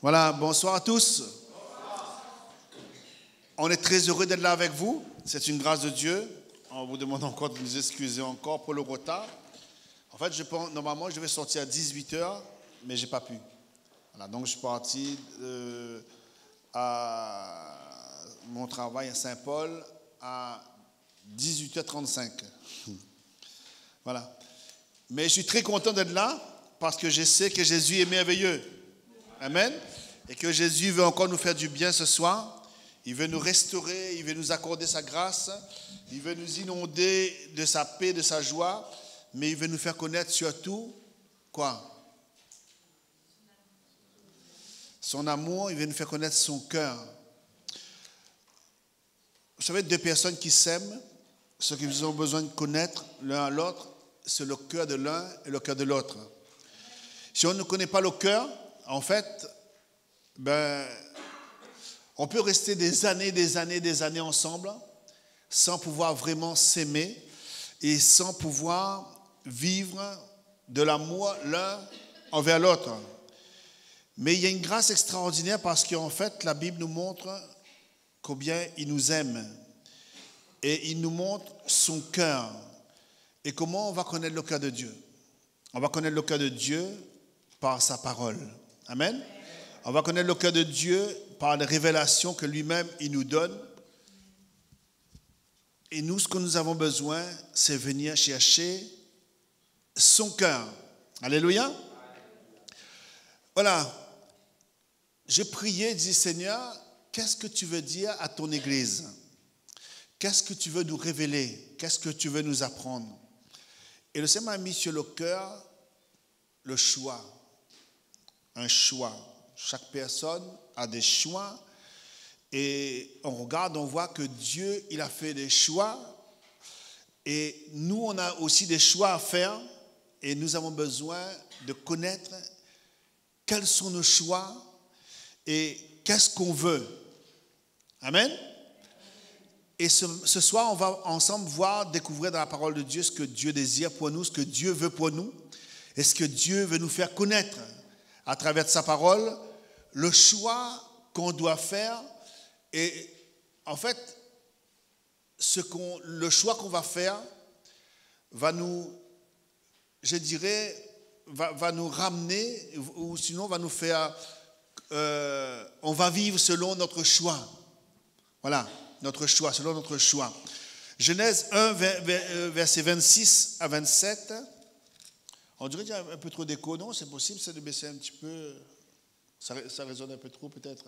Voilà, bonsoir à tous. On est très heureux d'être là avec vous. C'est une grâce de Dieu. On vous demande encore de nous excuser encore pour le retard. En fait, normalement, je devais sortir à 18h, mais je n'ai pas pu. Voilà, donc, je suis parti à mon travail à Saint-Paul à 18h35. Voilà. Mais je suis très content d'être là parce que je sais que Jésus est merveilleux. Amen. Et que Jésus veut encore nous faire du bien ce soir. Il veut nous restaurer, il veut nous accorder sa grâce, il veut nous inonder de sa paix, de sa joie, mais il veut nous faire connaître surtout, quoi? Son amour, il veut nous faire connaître son cœur. Vous savez, deux personnes qui s'aiment, ce qu'ils ont besoin de connaître l'un à l'autre, c'est le cœur de l'un et le cœur de l'autre. Si on ne connaît pas le cœur, en fait, on peut rester des années ensemble sans pouvoir vraiment s'aimer et sans pouvoir vivre de l'amour l'un envers l'autre. Mais il y a une grâce extraordinaire parce qu'en fait, la Bible nous montre combien il nous aime et il nous montre son cœur. Et comment on va connaître le cœur de Dieu? On va connaître le cœur de Dieu par sa parole. Amen. On va connaître le cœur de Dieu par les révélations que lui-même il nous donne. Et nous, ce que nous avons besoin, c'est venir chercher son cœur. Alléluia. Voilà. J'ai prié, dit Seigneur, qu'est-ce que tu veux dire à ton Église? Qu'est-ce que tu veux nous révéler? Qu'est-ce que tu veux nous apprendre? Et le Seigneur m'a mis sur le cœur le choix. Un choix. Chaque personne a des choix. Et on regarde, on voit que Dieu, il a fait des choix. Et nous, on a aussi des choix à faire. Et nous avons besoin de connaître quels sont nos choix et qu'est-ce qu'on veut. Amen. Et ce soir, on va ensemble découvrir dans la parole de Dieu ce que Dieu désire pour nous, ce que Dieu veut pour nous, et ce que Dieu veut nous faire connaître à travers sa parole, le choix qu'on doit faire. Et en fait, le choix qu'on va faire va nous, je dirais, va nous ramener, ou sinon va nous faire, on va vivre selon notre choix. Voilà. Notre choix, selon notre choix. Genèse 1, versets 26 à 27. On dirait qu'il y a un peu trop d'écho. Non, c'est possible, c'est de baisser un petit peu. Ça résonne un peu trop, peut-être.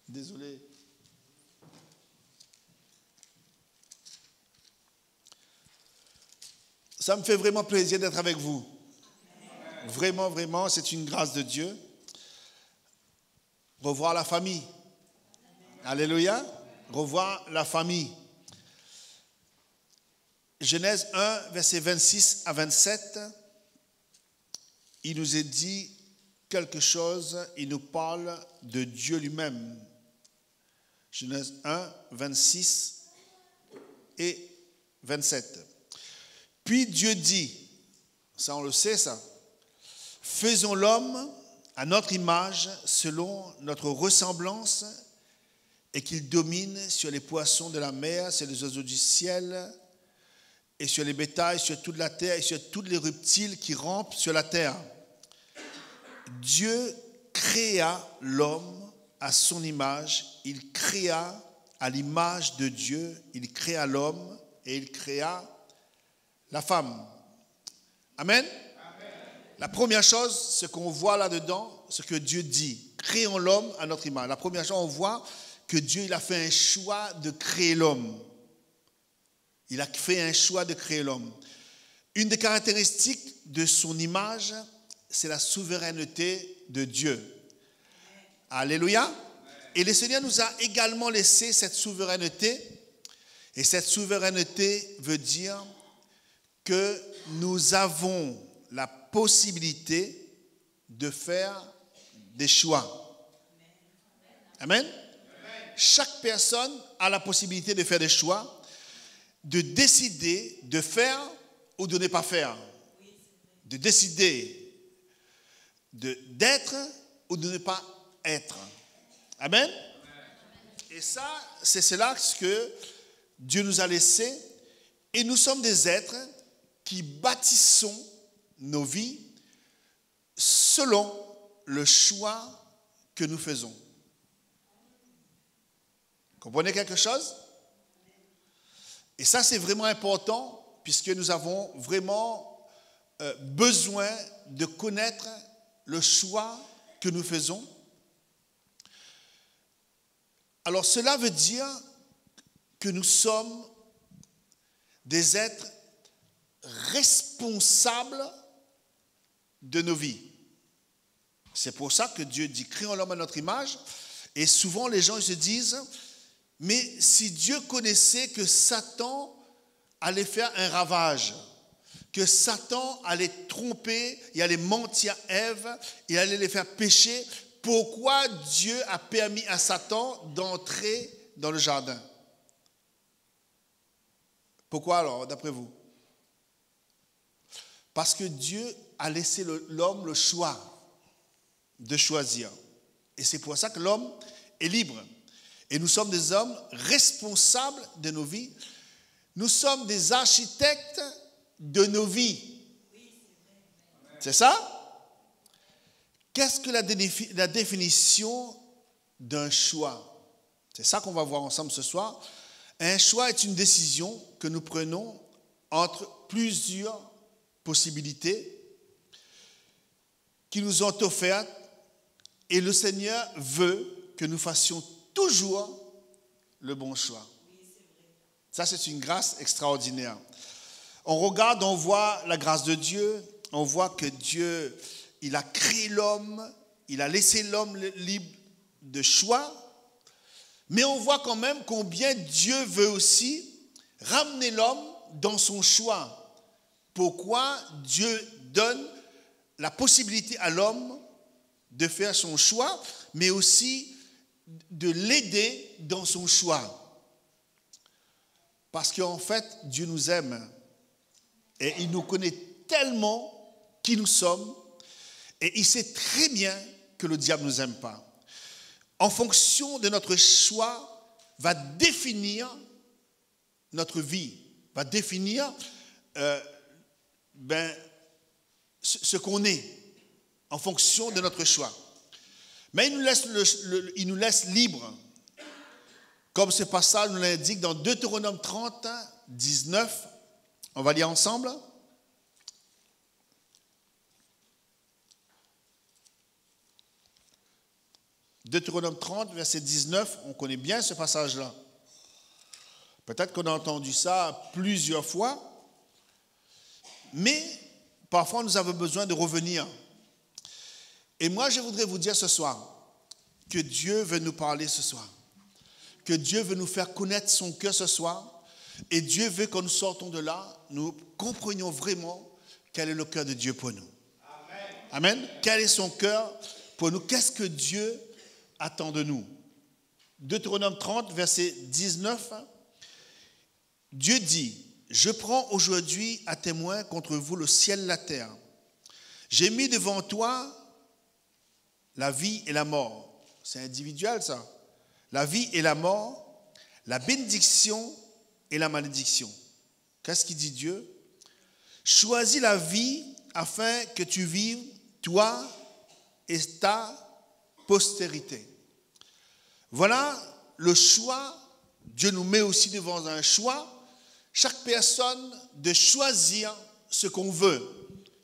Désolé. Ça me fait vraiment plaisir d'être avec vous. Vraiment, vraiment, c'est une grâce de Dieu. Revoir la famille. Alléluia. Revoir la famille. Genèse 1, versets 26 à 27. Il nous est dit quelque chose. Il nous parle de Dieu lui-même. Genèse 1, 26 et 27. Puis Dieu dit, ça on le sait ça, faisons l'homme à notre image, selon notre ressemblance, et qu'il domine sur les poissons de la mer, sur les oiseaux du ciel, et sur les bétails, sur toute la terre, et sur tous les reptiles qui rampent sur la terre. Dieu créa l'homme à son image, il créa à l'image de Dieu, il créa l'homme et il créa la femme. Amen. La première chose, ce qu'on voit là-dedans, ce que Dieu dit, créons l'homme à notre image. La première chose, on voit que Dieu il a fait un choix de créer l'homme. Il a fait un choix de créer l'homme. Une des caractéristiques de son image, c'est la souveraineté de Dieu. Alléluia. Et le Seigneur nous a également laissé cette souveraineté. Et cette souveraineté veut dire que nous avons la possibilité de faire des choix. Amen. Chaque personne a la possibilité de faire des choix, de décider de faire ou de ne pas faire, de décider d'être ou de ne pas être. Amen. Et ça, c'est cela que Dieu nous a laissé. Et nous sommes des êtres qui bâtissons nos vies selon le choix que nous faisons. Comprenez quelque chose? Et ça, c'est vraiment important puisque nous avons vraiment besoin de connaître le choix que nous faisons. Alors, cela veut dire que nous sommes des êtres responsables de nos vies. C'est pour ça que Dieu dit, créons l'homme à notre image. Et souvent, les gens se disent, mais si Dieu connaissait que Satan allait faire un ravage, que Satan allait tromper, il allait mentir à Ève, il allait les faire pécher, pourquoi Dieu a permis à Satan d'entrer dans le jardin? Pourquoi alors, d'après vous? Parce que Dieu a laissé l'homme le choix de choisir. Et c'est pour ça que l'homme est libre. Et nous sommes des hommes responsables de nos vies. Nous sommes des architectes de nos vies. C'est ça? Qu'est-ce que la définition d'un choix? C'est ça qu'on va voir ensemble ce soir. Un choix est une décision que nous prenons entre plusieurs possibilités qui nous ont offertes et le Seigneur veut que nous fassions toujours le bon choix. Ça, c'est une grâce extraordinaire. On regarde, on voit la grâce de Dieu, on voit que Dieu, il a créé l'homme, il a laissé l'homme libre de choix, mais on voit quand même combien Dieu veut aussi ramener l'homme dans son choix. Pourquoi Dieu donne la possibilité à l'homme de faire son choix, mais aussi de l'aider dans son choix. Parce qu'en fait, Dieu nous aime et il nous connaît tellement qui nous sommes et il sait très bien que le diable ne nous aime pas. En fonction de notre choix, va définir notre vie, va définir ce qu'on est en fonction de notre choix. Mais il nous laisse libres, comme ce passage nous l'indique dans Deutéronome 30, 19. On va lire ensemble. Deutéronome 30, verset 19, on connaît bien ce passage-là. Peut-être qu'on a entendu ça plusieurs fois, mais parfois nous avons besoin de revenir. Et moi, je voudrais vous dire ce soir que Dieu veut nous parler ce soir, que Dieu veut nous faire connaître son cœur ce soir, et Dieu veut que nous sortons de là, nous comprenions vraiment quel est le cœur de Dieu pour nous. Amen. Amen. Quel est son cœur pour nous? Qu'est-ce que Dieu attend de nous? Deutéronome 30, verset 19. Dieu dit, « Je prends aujourd'hui à témoin contre vous le ciel et la terre. J'ai mis devant toi la vie et la mort. » C'est individuel ça. La vie et la mort, la bénédiction et la malédiction. Qu'est-ce qu'il dit Dieu? Choisis la vie afin que tu vives, toi et ta postérité. Voilà le choix. Dieu nous met aussi devant un choix. Chaque personne de choisir ce qu'on veut.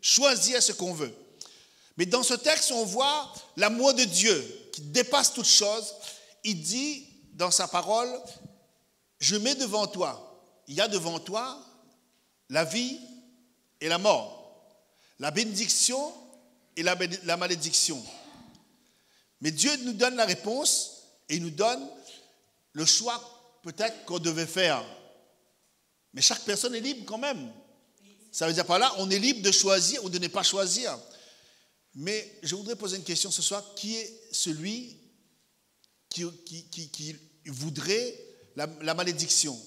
Choisir ce qu'on veut. Mais dans ce texte, on voit l'amour de Dieu qui dépasse toute chose. Il dit dans sa parole, je mets devant toi. Il y a devant toi la vie et la mort, la bénédiction et la malédiction. Mais Dieu nous donne la réponse et il nous donne le choix peut-être qu'on devait faire. Mais chaque personne est libre quand même. Ça veut dire par là, on est libre de choisir ou de ne pas choisir. Mais je voudrais poser une question ce soir. Qui est celui qui voudrait la malédiction?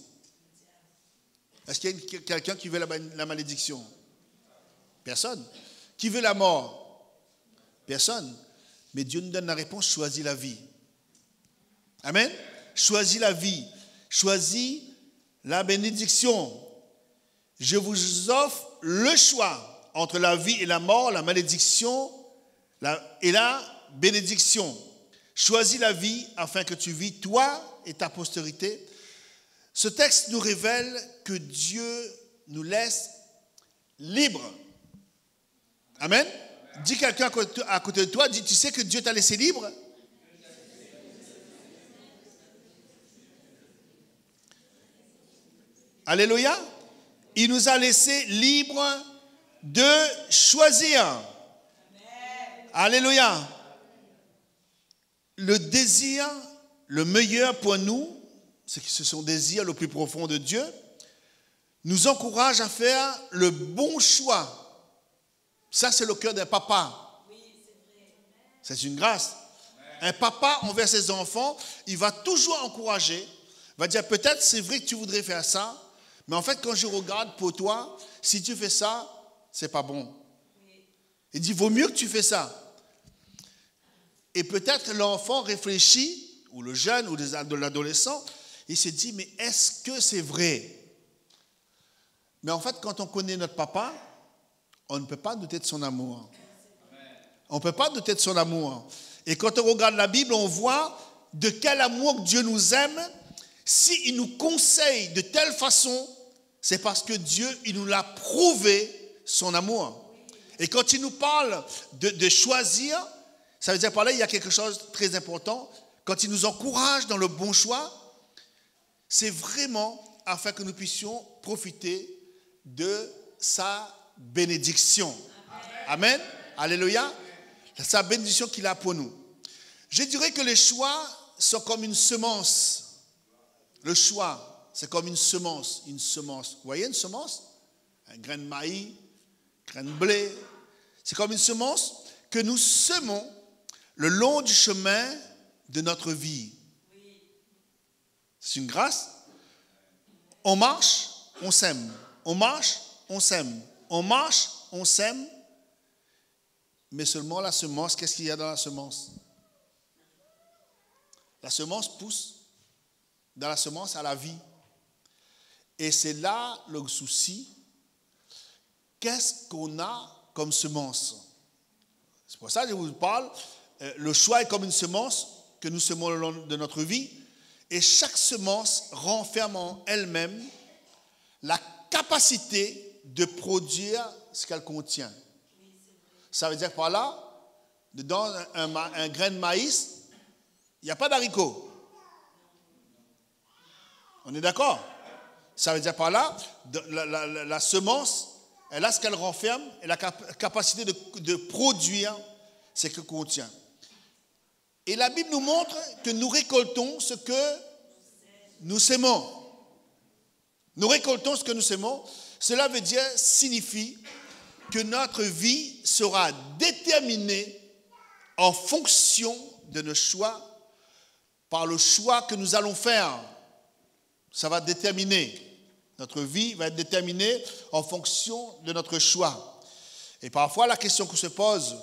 Est-ce qu'il y a quelqu'un qui veut la malédiction? Personne. Qui veut la mort? Personne. Mais Dieu nous donne la réponse, choisis la vie. Amen. Choisis la vie. Choisis la bénédiction. Je vous offre le choix entre la vie et la mort, la malédiction et la bénédiction. Choisis la vie afin que tu vis, toi et ta postérité. Ce texte nous révèle que Dieu nous laisse libres. Amen. Dis quelqu'un à côté de toi, dis, tu sais que Dieu t'a laissé libre? Alléluia. Il nous a laissé libres de choisir. Alléluia. Le désir, le meilleur pour nous, c'est que ce sont désirs le plus profond de Dieu, nous encourage à faire le bon choix. Ça, c'est le cœur d'un papa. C'est une grâce. Un papa envers ses enfants, il va toujours encourager, il va dire peut-être c'est vrai que tu voudrais faire ça, mais en fait quand je regarde pour toi, si tu fais ça, c'est pas bon. Il dit vaut mieux que tu fais ça. Et peut-être l'enfant réfléchit, ou le jeune, ou l'adolescent, il se dit mais est-ce que c'est vrai? Mais en fait quand on connaît notre papa, on ne peut pas douter de son amour. On ne peut pas douter de son amour. Et quand on regarde la Bible, on voit de quel amour Dieu nous aime. S'il nous conseille de telle façon, c'est parce que Dieu, il nous l'a prouvé son amour. Et quand il nous parle de choisir, ça veut dire par là, il y a quelque chose de très important. Quand il nous encourage dans le bon choix, c'est vraiment afin que nous puissions profiter de sa bénédiction. Amen. Alléluia. Sa bénédiction qu'il a pour nous. Je dirais que les choix sont comme une semence. Le choix, c'est comme une semence. Une semence. Vous voyez une semence? Un grain de maïs, un grain de blé. C'est comme une semence que nous semons le long du chemin de notre vie. C'est une grâce. On marche, on sème. On marche, on sème. On marche, on sème. Mais seulement la semence, qu'est-ce qu'il y a dans la semence? La semence pousse dans la semence à la vie. Et c'est là le souci. Qu'est-ce qu'on a comme semence? C'est pour ça que je vous parle. Le choix est comme une semence que nous semons le long de notre vie. Et chaque semence renferme en elle-même la capacité de produire ce qu'elle contient. Ça veut dire par là, dans un grain de maïs, il n'y a pas d'haricots. On est d'accord? Ça veut dire par là, la semence, elle a ce qu'elle renferme et la capacité de produire ce qu'elle contient. Et la Bible nous montre que nous récoltons ce que nous sémons. Nous récoltons ce que nous sémons. Cela veut dire, signifie que notre vie sera déterminée en fonction de nos choix, par le choix que nous allons faire. Ça va déterminer. Notre vie va être déterminée en fonction de notre choix. Et parfois, la question qu'on se pose,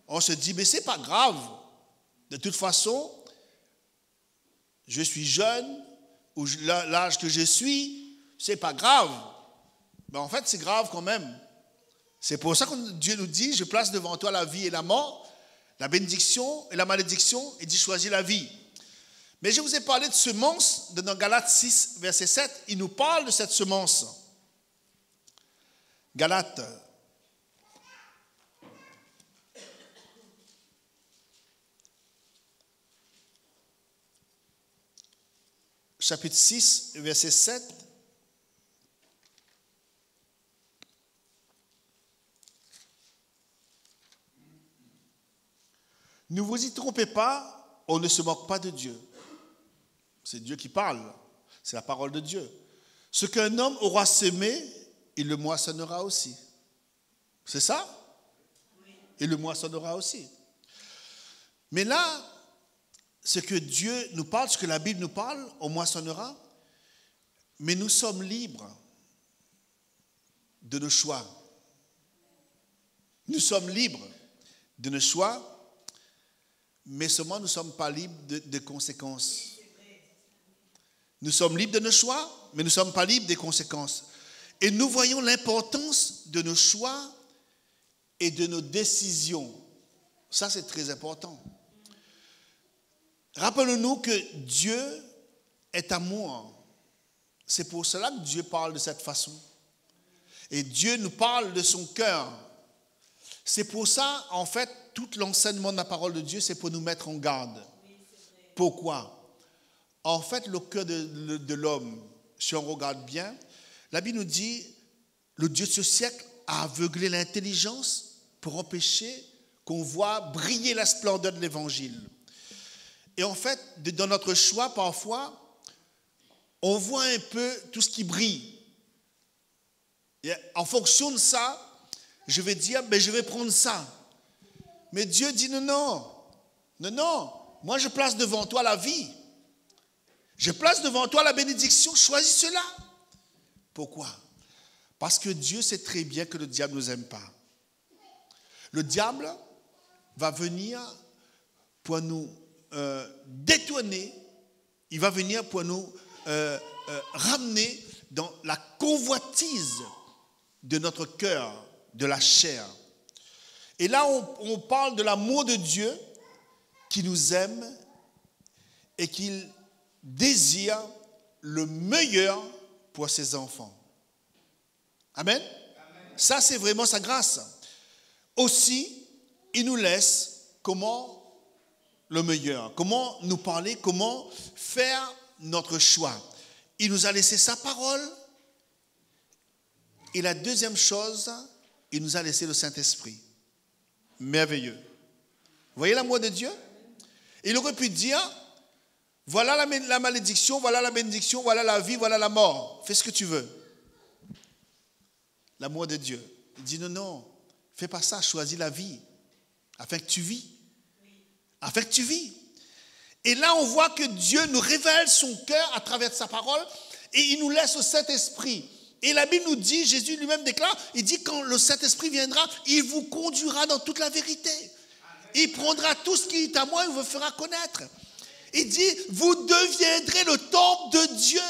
on se dit, mais c'est pas grave. De toute façon, je suis jeune, ou l'âge que je suis, c'est pas grave. Mais en fait, c'est grave quand même. C'est pour ça que Dieu nous dit, je place devant toi la vie et la mort, la bénédiction et la malédiction, et dit choisis la vie. Mais je vous ai parlé de semence, dans Galates 6, verset 7, il nous parle de cette semence. Galates, chapitre 6, verset 7. Ne vous y trompez pas, on ne se moque pas de Dieu. C'est Dieu qui parle, c'est la parole de Dieu. Ce qu'un homme aura semé, il le moissonnera aussi. C'est ça? Il le moissonnera aussi. Mais là, ce que Dieu nous parle, ce que la Bible nous parle, on moissonnera, mais nous sommes libres de nos choix. Nous sommes libres de nos choix. mais seulement nous ne sommes pas libres de conséquences. Nous sommes libres de nos choix, mais nous ne sommes pas libres des conséquences. Et nous voyons l'importance de nos choix et de nos décisions. Ça, c'est très important. Rappelons-nous que Dieu est amour. C'est pour cela que Dieu parle de cette façon. Et Dieu nous parle de son cœur. C'est pour ça, en fait, tout l'enseignement de la parole de Dieu, c'est pour nous mettre en garde. Pourquoi? En fait, le cœur de l'homme, si on regarde bien, la Bible nous dit, le Dieu de ce siècle a aveuglé l'intelligence pour empêcher qu'on voit briller la splendeur de l'Évangile. Et en fait, dans notre choix, parfois, on voit un peu tout ce qui brille. Et en fonction de ça, je vais dire, ben, je vais prendre ça. Mais Dieu dit non, moi je place devant toi la vie. Je place devant toi la bénédiction, choisis cela. Pourquoi? Parce que Dieu sait très bien que le diable ne nous aime pas. Le diable va venir pour nous détourner, il va venir pour nous ramener dans la convoitise de notre cœur, de la chair. Et là, on parle de l'amour de Dieu qui nous aime et qu'il désire le meilleur pour ses enfants. Amen. Ça, c'est vraiment sa grâce. Aussi, il nous laisse comment le meilleur, comment nous parler, comment faire notre choix. Il nous a laissé sa parole. Et la deuxième chose, il nous a laissé le Saint-Esprit. Merveilleux. Vous voyez l'amour de Dieu? Il aurait pu dire, voilà la malédiction, voilà la bénédiction, voilà la vie, voilà la mort. Fais ce que tu veux. L'amour de Dieu. Il dit non, fais pas ça, choisis la vie, afin que tu vis. Afin que tu vis. Et là, on voit que Dieu nous révèle son cœur à travers sa parole et il nous laisse au Saint-Esprit. Et la Bible nous dit, Jésus lui-même déclare, il dit quand le Saint-Esprit viendra, il vous conduira dans toute la vérité. Il prendra tout ce qui est à moi et vous fera connaître. Il dit, vous deviendrez le temple de Dieu.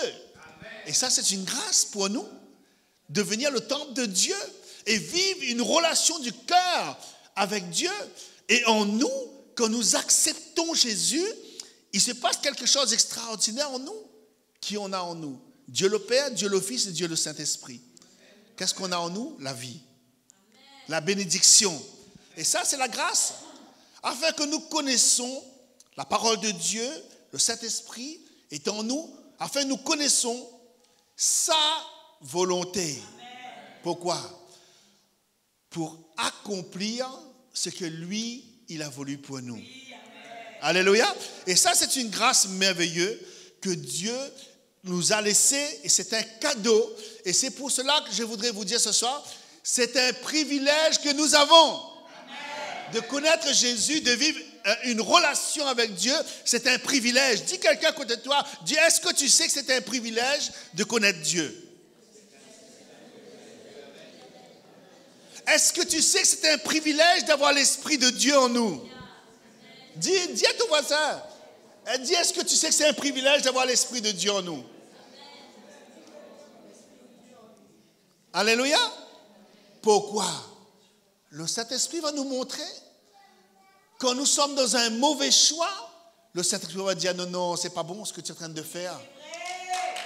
Et ça, c'est une grâce pour nous, devenir le temple de Dieu et vivre une relation du cœur avec Dieu. Et en nous, quand nous acceptons Jésus, il se passe quelque chose d'extraordinaire en nous. Qui on a en nous? Dieu le Père, Dieu le Fils et Dieu le Saint-Esprit. Qu'est-ce qu'on a en nous? La vie. La bénédiction. Et ça, c'est la grâce. Afin que nous connaissons la parole de Dieu, le Saint-Esprit est en nous, afin que nous connaissons sa volonté. Pourquoi? Pour accomplir ce que lui, il a voulu pour nous. Alléluia. Et ça, c'est une grâce merveilleuse que Dieu nous a laissée et c'est un cadeau. Et c'est pour cela que je voudrais vous dire ce soir, c'est un privilège que nous avons. De connaître Jésus, de vivre une relation avec Dieu, c'est un privilège. Dis quelqu'un à côté de toi, dis, est-ce que tu sais que c'est un privilège de connaître Dieu? Est-ce que tu sais que c'est un privilège d'avoir l'Esprit de Dieu en nous? Dis à ton voisin, dis, est-ce que tu sais que c'est un privilège d'avoir l'Esprit de Dieu en nous? Alléluia. Pourquoi? Le Saint-Esprit va nous montrer. Quand nous sommes dans un mauvais choix, le Saint-Esprit va dire, non, c'est pas bon ce que tu es en train de faire.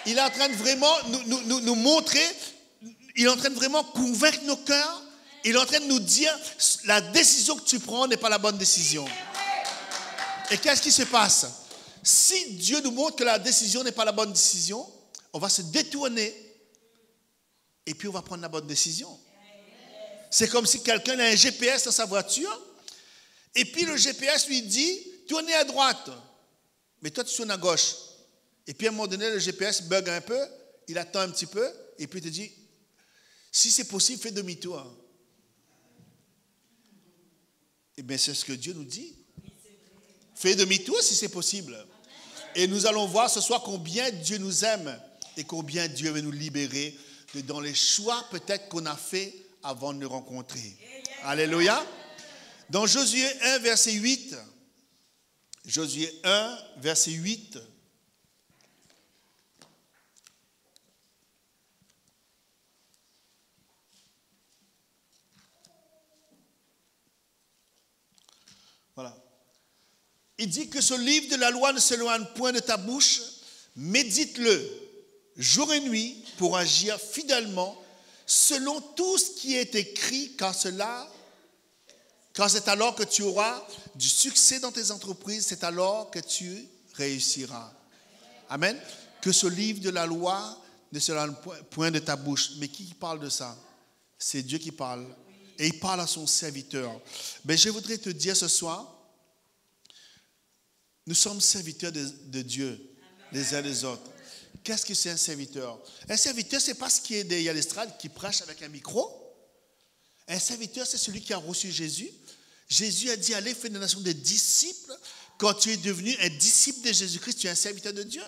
Il est en train de vraiment nous montrer, il est en train de vraiment convaincre nos cœurs, il est en train de nous dire, la décision que tu prends n'est pas la bonne décision. Et qu'est-ce qui se passe? Si Dieu nous montre que la décision n'est pas la bonne décision, on va se détourner et puis on va prendre la bonne décision. C'est comme si quelqu'un a un GPS dans sa voiture et puis le GPS lui dit, tournez à droite. Mais toi, tu tournes à gauche. Et puis à un moment donné, le GPS bug un peu, il attend un petit peu et puis il te dit, si c'est possible, fais demi-tour. Eh bien, c'est ce que Dieu nous dit. Fais demi-tour si c'est possible. Et nous allons voir ce soir combien Dieu nous aime et combien Dieu veut nous libérer dans les choix peut-être qu'on a fait avant de le rencontrer. Alléluia. Dans Josué 1, verset 8, Josué 1, verset 8. Voilà. Il dit que ce livre de la loi ne s'éloigne point de ta bouche, médite-le jour et nuit pour agir fidèlement selon tout ce qui est écrit, car c'est alors que tu auras du succès dans tes entreprises, c'est alors que tu réussiras. Amen. Que ce livre de la loi ne s'éloigne point de ta bouche. Mais qui parle de ça? C'est Dieu qui parle. Et il parle à son serviteur. Mais je voudrais te dire ce soir, nous sommes serviteurs de Dieu, les uns des autres. Qu'est-ce que c'est un serviteur? Un serviteur, ce n'est pas ce qui est derrière l'estrade, qui prêche avec un micro. Un serviteur, c'est celui qui a reçu Jésus. Jésus a dit, allez faire des nations des disciples. Quand tu es devenu un disciple de Jésus-Christ, tu es un serviteur de Dieu.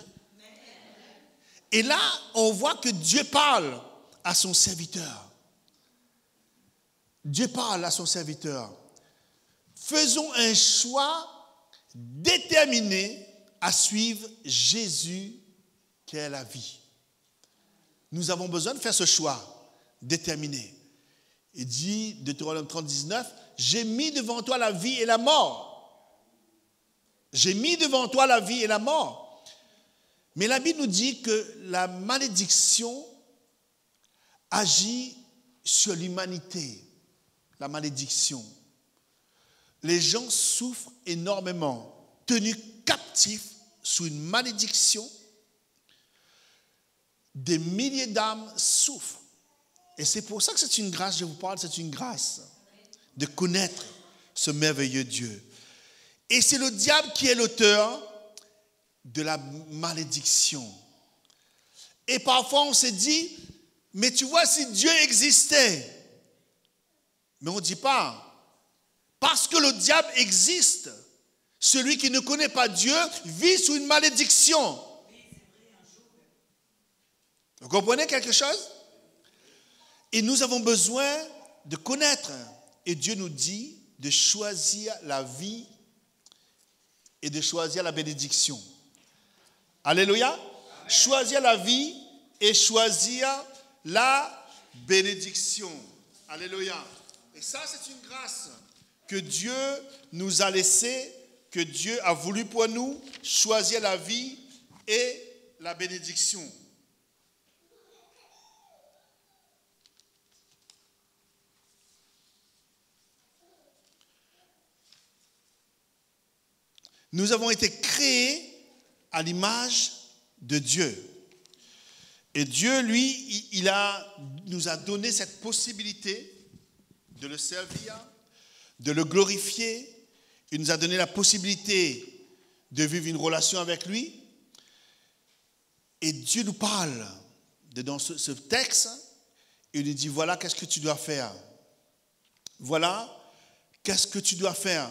Et là, on voit que Dieu parle à son serviteur. Dieu parle à son serviteur. Faisons un choix déterminé à suivre Jésus qui est la vie. Nous avons besoin de faire ce choix déterminé. Il dit, Deutéronome 30, 19, j'ai mis devant toi la vie et la mort. J'ai mis devant toi la vie et la mort. Mais la Bible nous dit que la malédiction agit sur l'humanité. La malédiction. Les gens souffrent énormément, tenus captifs sous une malédiction. Des milliers d'âmes souffrent. Et c'est pour ça que c'est une grâce, je vous parle, c'est une grâce de connaître ce merveilleux Dieu. Et c'est le diable qui est l'auteur de la malédiction. Et parfois on se dit, mais tu vois, si Dieu existait, mais on ne dit pas, parce que le diable existe, celui qui ne connaît pas Dieu vit sous une malédiction. Vous comprenez quelque chose? Et nous avons besoin de connaître. Et Dieu nous dit de choisir la vie et de choisir la bénédiction. Alléluia. Amen. Choisir la vie et choisir la bénédiction. Alléluia. Et ça, c'est une grâce que Dieu nous a laissée, que Dieu a voulu pour nous, choisir la vie et la bénédiction. Nous avons été créés à l'image de Dieu. Et Dieu, lui, nous a donné cette possibilité de le servir, de le glorifier. Il nous a donné la possibilité de vivre une relation avec lui. Et Dieu nous parle dans ce texte. Il nous dit, voilà qu'est-ce que tu dois faire. Voilà qu'est-ce que tu dois faire.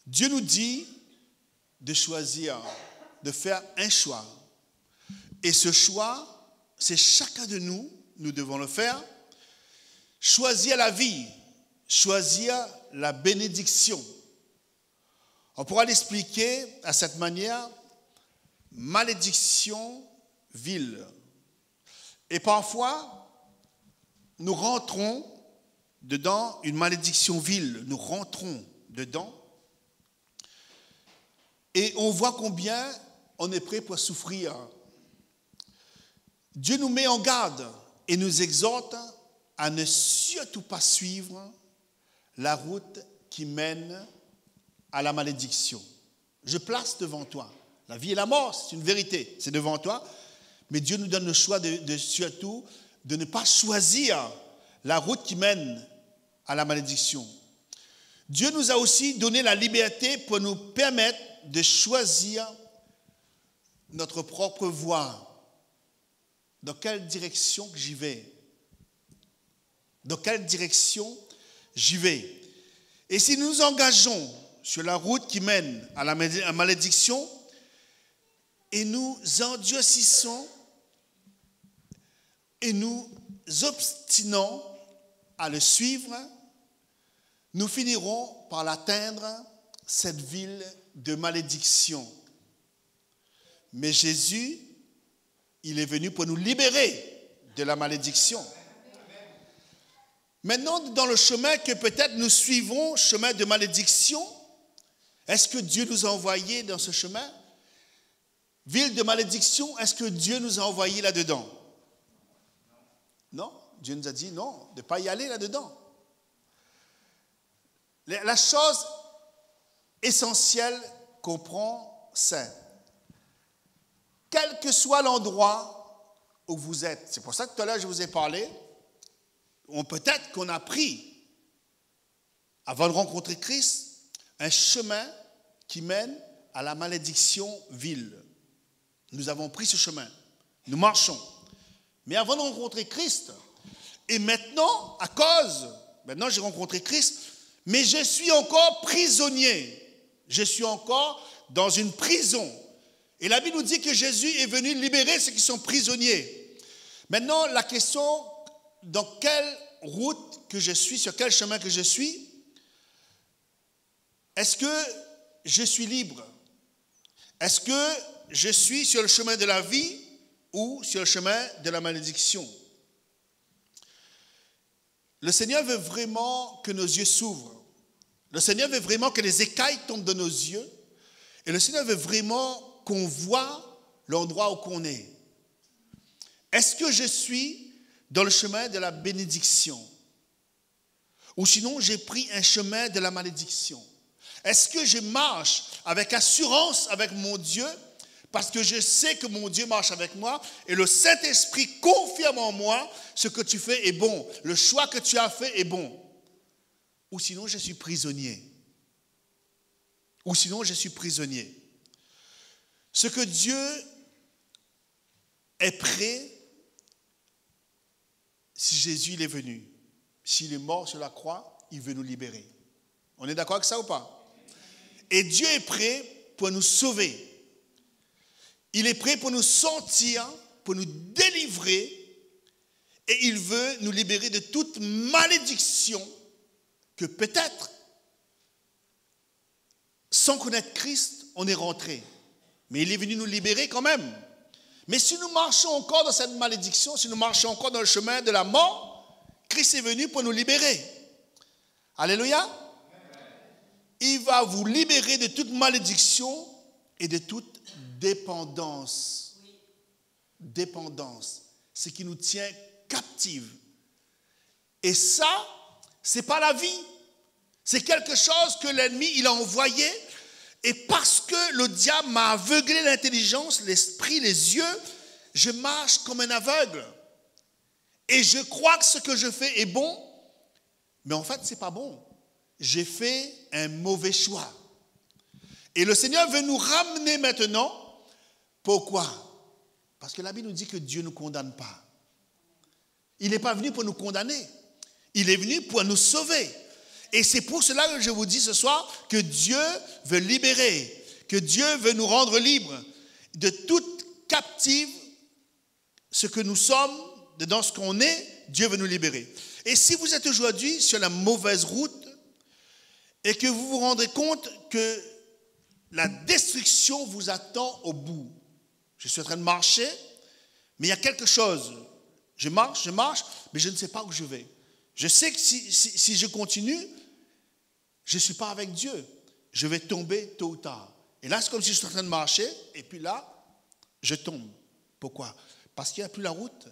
Dieu nous dit de choisir, de faire un choix. Et ce choix, c'est chacun de nous, nous devons le faire. Choisir la vie, choisir la bénédiction. On pourra l'expliquer à cette manière, malédiction, vile. Et parfois, nous rentrons dedans une malédiction vile, nous rentrons dedans. Et on voit combien on est prêt pour souffrir. Dieu nous met en garde et nous exhorte à ne surtout pas suivre la route qui mène à la malédiction. Je place devant toi. La vie et la mort, c'est une vérité, c'est devant toi. Mais Dieu nous donne le choix surtout de ne pas choisir la route qui mène à la malédiction. Dieu nous a aussi donné la liberté pour nous permettre de choisir notre propre voie. Dans quelle direction j'y vais? Dans quelle direction j'y vais? Et si nous nous engageons sur la route qui mène à la malédiction et nous endurcissons et nous obstinons à le suivre, nous finirons par l'atteindre cette ville de malédiction. Mais Jésus, il est venu pour nous libérer de la malédiction. Maintenant, dans le chemin que peut-être nous suivons, chemin de malédiction, est-ce que Dieu nous a envoyés dans ce chemin? Ville de malédiction, est-ce que Dieu nous a envoyés là-dedans? Non, Dieu nous a dit non, de ne pas y aller là-dedans. La chose essentielle qu'on prend, c'est quel que soit l'endroit où vous êtes. C'est pour ça que tout à l'heure je vous ai parlé, peut-être qu'on a pris, avant de rencontrer Christ, un chemin qui mène à la malédiction ville. Nous avons pris ce chemin. Nous marchons. Mais avant de rencontrer Christ, et maintenant, maintenant j'ai rencontré Christ, mais je suis encore prisonnier. Je suis encore dans une prison. Et la Bible nous dit que Jésus est venu libérer ceux qui sont prisonniers. Maintenant, la question, dans quelle route que je suis, sur quel chemin que je suis, est-ce que je suis libre? Est-ce que je suis sur le chemin de la vie ou sur le chemin de la malédiction? Le Seigneur veut vraiment que nos yeux s'ouvrent. Le Seigneur veut vraiment que les écailles tombent de nos yeux. Et le Seigneur veut vraiment qu'on voit l'endroit où on est. Est-ce que je suis dans le chemin de la bénédiction? Ou sinon, j'ai pris un chemin de la malédiction? Est-ce que je marche avec assurance avec mon Dieu parce que je sais que mon Dieu marche avec moi et le Saint-Esprit confirme en moi ce que tu fais est bon, le choix que tu as fait est bon? Ou sinon, je suis prisonnier. Ou sinon, je suis prisonnier. Ce que Dieu est prêt, si Jésus il est venu, s'il est mort sur la croix, il veut nous libérer. On est d'accord avec ça ou pas? Et Dieu est prêt pour nous sauver. Il est prêt pour nous sortir, pour nous délivrer, et il veut nous libérer de toute malédiction que peut-être, sans connaître Christ, on est rentré. Mais il est venu nous libérer quand même. Mais si nous marchons encore dans cette malédiction, si nous marchons encore dans le chemin de la mort, Christ est venu pour nous libérer. Alléluia. Il va vous libérer de toute malédiction et de toute dépendance. Dépendance. Ce qui nous tient captifs. Et ça, ce n'est pas la vie. C'est quelque chose que l'ennemi, il a envoyé. Et parce que le diable m'a aveuglé l'intelligence, l'esprit, les yeux, je marche comme un aveugle. Et je crois que ce que je fais est bon, mais en fait, ce n'est pas bon. J'ai fait un mauvais choix. Et le Seigneur veut nous ramener maintenant. Pourquoi? Parce que la Bible nous dit que Dieu ne nous condamne pas. Il n'est pas venu pour nous condamner. Il est venu pour nous sauver. Et c'est pour cela que je vous dis ce soir que Dieu veut libérer, que Dieu veut nous rendre libres de toute captive, ce que nous sommes, dans ce qu'on est, Dieu veut nous libérer. Et si vous êtes aujourd'hui sur la mauvaise route et que vous vous rendez compte que la destruction vous attend au bout, je suis en train de marcher, mais il y a quelque chose. Je marche, mais je ne sais pas où je vais. Je sais que si je continue, je ne suis pas avec Dieu. Je vais tomber tôt ou tard. Et là, c'est comme si je suis en train de marcher, et puis là, je tombe. Pourquoi? Parce qu'il n'y a plus la route.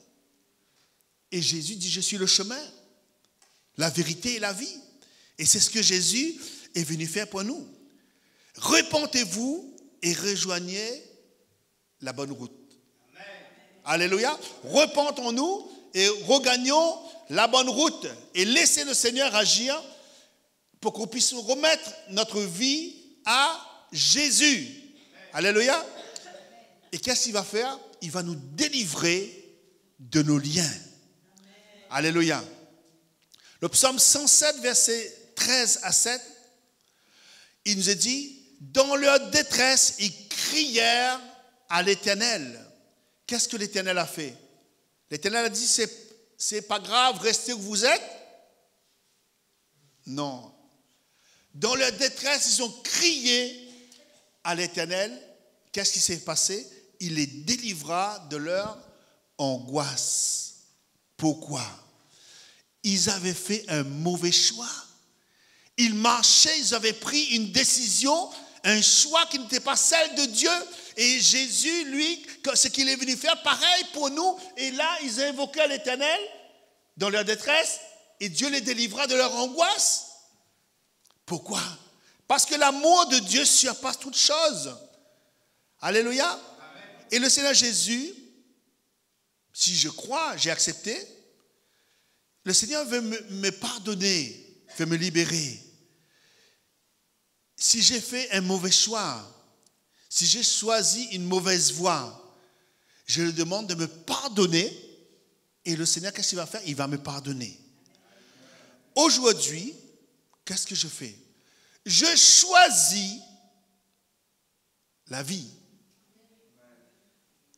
Et Jésus dit, je suis le chemin, la vérité et la vie. Et c'est ce que Jésus est venu faire pour nous. Repentez-vous et rejoignez la bonne route. Amen. Alléluia. Repentons-nous et regagnons la bonne route. Et laissez le Seigneur agir pour qu'on puisse remettre notre vie à Jésus. Amen. Alléluia. Et qu'est-ce qu'il va faire? Il va nous délivrer de nos liens. Amen. Alléluia. Le psaume 107, versets 13 à 7, il nous est dit, dans leur détresse, ils crièrent à l'Éternel. Qu'est-ce que l'Éternel a fait? L'Éternel a dit, c'est pas grave, restez où vous êtes. Non. Dans leur détresse, ils ont crié à l'Éternel. Qu'est-ce qui s'est passé? Il les délivra de leur angoisse. Pourquoi? Ils avaient fait un mauvais choix. Ils marchaient, ils avaient pris une décision, un choix qui n'était pas celle de Dieu. Et Jésus, lui, ce qu'il est venu faire, pareil pour nous. Et là, ils invoquaient l'Éternel dans leur détresse et Dieu les délivra de leur angoisse. Pourquoi? Parce que l'amour de Dieu surpasse toute chose. Alléluia. Amen. Et le Seigneur Jésus, si je crois, j'ai accepté, le Seigneur veut me pardonner, veut me libérer. Si j'ai fait un mauvais choix, si j'ai choisi une mauvaise voie, je lui demande de me pardonner et le Seigneur, qu'est-ce qu'il va faire? Il va me pardonner. Aujourd'hui, qu'est-ce que je fais? Je choisis la vie.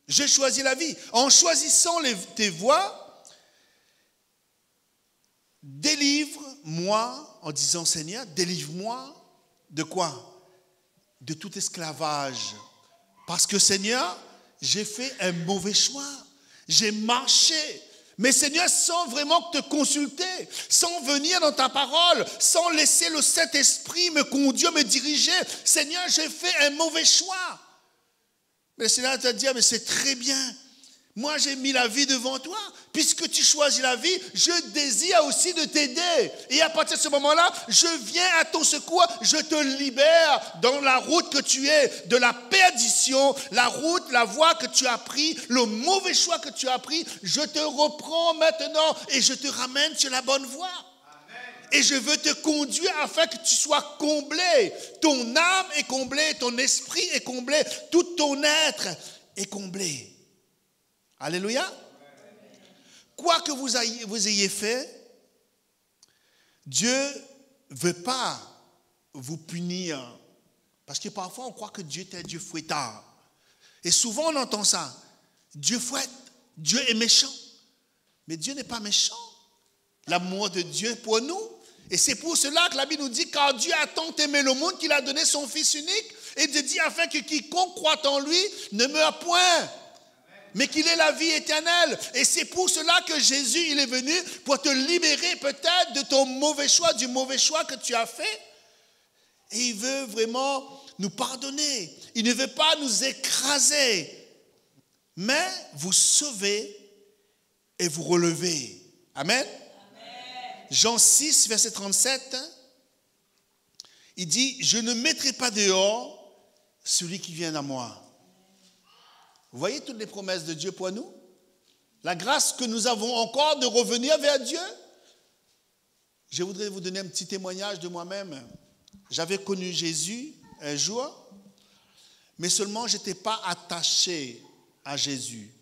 Je choisis la vie. En choisissant tes voies, délivre-moi, en disant Seigneur, délivre-moi de quoi? De tout esclavage. Parce que Seigneur, j'ai fait un mauvais choix. J'ai marché. Mais Seigneur, sans vraiment te consulter, sans venir dans ta parole, sans laisser le Saint-Esprit me conduire, me diriger, Seigneur, j'ai fait un mauvais choix. Mais le Seigneur te dit, mais c'est très bien. Moi, j'ai mis la vie devant toi. Puisque tu choisis la vie, je désire aussi de t'aider. Et à partir de ce moment-là, je viens à ton secours. Je te libère dans la route que tu es, de la perdition, la route, la voie que tu as pris, le mauvais choix que tu as pris. Je te reprends maintenant et je te ramène sur la bonne voie. Et je veux te conduire afin que tu sois comblé. Ton âme est comblée, ton esprit est comblé, tout ton être est comblé. Alléluia. Quoi que vous ayez fait, Dieu ne veut pas vous punir. Parce que parfois, on croit que Dieu est un Dieu fouettard. Et souvent, on entend ça. Dieu fouette, Dieu est méchant. Mais Dieu n'est pas méchant. L'amour de Dieu pour nous. Et c'est pour cela que la Bible nous dit, car Dieu a tant aimé le monde qu'il a donné son Fils unique. Et Dieu dit, afin que quiconque croit en lui ne meure point, mais qu'il ait la vie éternelle. Et c'est pour cela que Jésus, il est venu pour te libérer peut-être de ton mauvais choix, du mauvais choix que tu as fait. Et il veut vraiment nous pardonner. Il ne veut pas nous écraser, mais vous sauver et vous relever. Amen. Jean 6, verset 37, il dit, je ne mettrai pas dehors celui qui vient à moi. Vous voyez toutes les promesses de Dieu pour nous? La grâce que nous avons encore de revenir vers Dieu. Je voudrais vous donner un petit témoignage de moi-même. J'avais connu Jésus un jour, mais seulement je n'étais pas attaché à Jésus.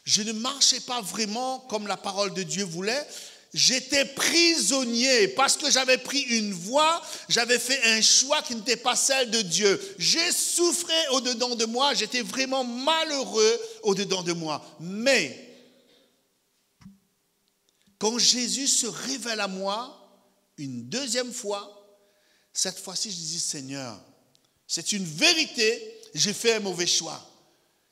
Je ne marchais pas vraiment comme la parole de Dieu voulait. J'étais prisonnier parce que j'avais pris une voie, j'avais fait un choix qui n'était pas celle de Dieu. J'ai souffert au-dedans de moi, j'étais vraiment malheureux au-dedans de moi. Mais, quand Jésus se révèle à moi, une deuxième fois, cette fois-ci je dis, Seigneur, c'est une vérité, j'ai fait un mauvais choix.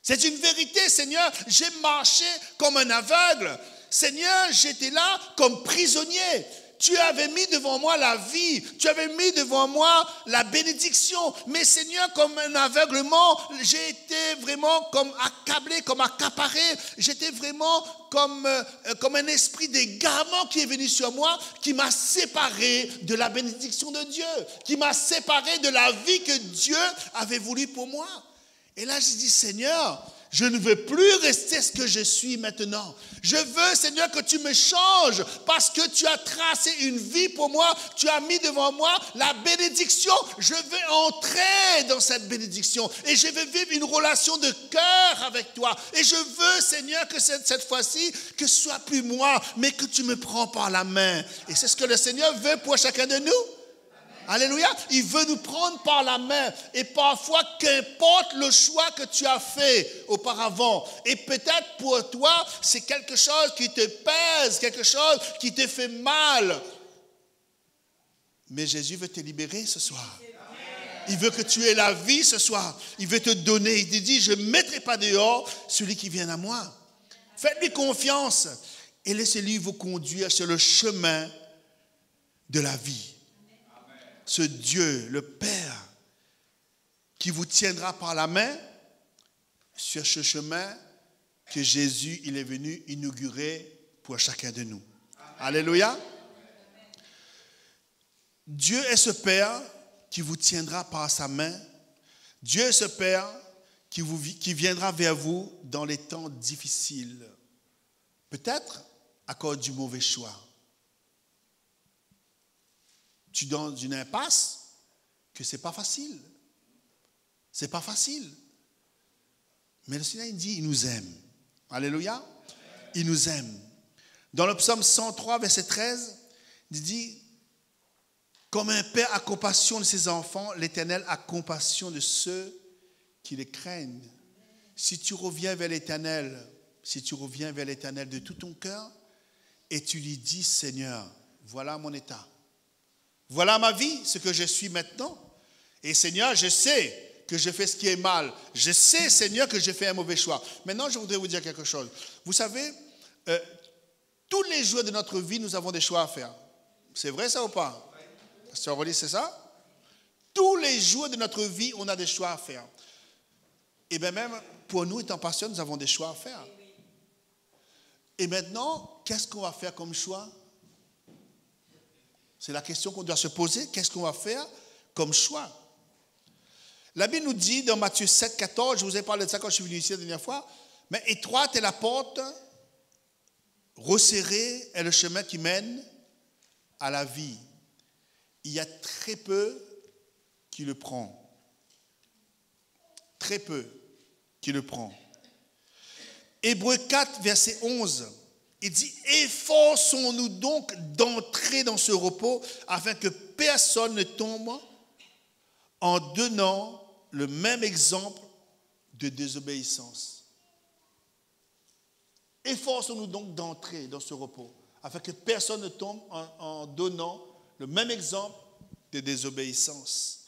C'est une vérité, Seigneur, j'ai marché comme un aveugle. Seigneur, j'étais là comme prisonnier. Tu avais mis devant moi la vie. Tu avais mis devant moi la bénédiction. Mais Seigneur, comme un aveuglement, j'ai été vraiment comme accablé, comme accaparé. J'étais vraiment comme un esprit d'égarement qui est venu sur moi, qui m'a séparé de la bénédiction de Dieu, qui m'a séparé de la vie que Dieu avait voulu pour moi. Et là, j'ai dit, Seigneur, je ne veux plus rester ce que je suis maintenant. Je veux, Seigneur, que tu me changes parce que tu as tracé une vie pour moi. Tu as mis devant moi la bénédiction. Je veux entrer dans cette bénédiction et je veux vivre une relation de cœur avec toi. Et je veux, Seigneur, que cette fois-ci, que ce soit plus moi, mais que tu me prends par la main. Et c'est ce que le Seigneur veut pour chacun de nous. Alléluia, il veut nous prendre par la main et parfois qu'importe le choix que tu as fait auparavant et peut-être pour toi c'est quelque chose qui te pèse, quelque chose qui te fait mal, Mais Jésus veut te libérer ce soir. Il veut que tu aies la vie ce soir. Il veut te donner. Il te dit, je ne mettrai pas dehors celui qui vient à moi. Faites-lui confiance et laissez-lui vous conduire sur le chemin de la vie. Ce Dieu, le Père, qui vous tiendra par la main sur ce chemin que Jésus, il est venu inaugurer pour chacun de nous. Alléluia. Dieu est ce Père qui vous tiendra par sa main. Dieu est ce Père qui viendra vers vous dans les temps difficiles. Peut-être à cause du mauvais choix. Tu es dans une impasse que ce n'est pas facile. Ce n'est pas facile. Mais le Seigneur, il dit, il nous aime. Alléluia. Il nous aime. Dans le psaume 103, verset 13, il dit, comme un père a compassion de ses enfants, l'Éternel a compassion de ceux qui les craignent. Si tu reviens vers l'Éternel de tout ton cœur, et tu lui dis, Seigneur, voilà mon état. Voilà ma vie, ce que je suis maintenant. Et Seigneur, je sais que je fais ce qui est mal. Je sais, Seigneur, que j'ai fait un mauvais choix. Maintenant, je voudrais vous dire quelque chose. Vous savez, tous les jours de notre vie, nous avons des choix à faire. C'est vrai ça ou pas? Pasteur Rolly, c'est ça? Tous les jours de notre vie, on a des choix à faire. Et bien même, pour nous, étant pasteurs, nous avons des choix à faire. Et maintenant, qu'est-ce qu'on va faire comme choix? C'est la question qu'on doit se poser. Qu'est-ce qu'on va faire comme choix? La Bible nous dit dans Matthieu 7, 14, je vous ai parlé de ça quand je suis venu ici la dernière fois, mais étroite est la porte, resserré est le chemin qui mène à la vie. Il y a très peu qui le prend. Très peu qui le prend. Hébreux 4, verset 11, il dit « Efforçons-nous donc d'entrer dans ce repos afin que personne ne tombe en donnant le même exemple de désobéissance. » Efforçons-nous donc d'entrer dans ce repos afin que personne ne tombe en donnant le même exemple de désobéissance.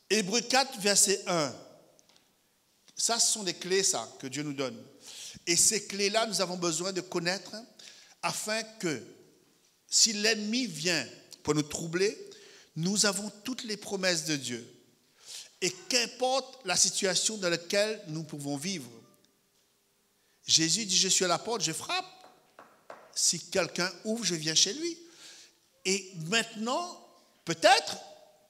Hébreux 4, verset 1. Ça, ce sont des clés, ça, que Dieu nous donne. Et ces clés-là, nous avons besoin de connaître afin que, si l'ennemi vient pour nous troubler, nous avons toutes les promesses de Dieu. Et qu'importe la situation dans laquelle nous pouvons vivre. Jésus dit, je suis à la porte, je frappe. Si quelqu'un ouvre, je viens chez lui. Et maintenant, peut-être,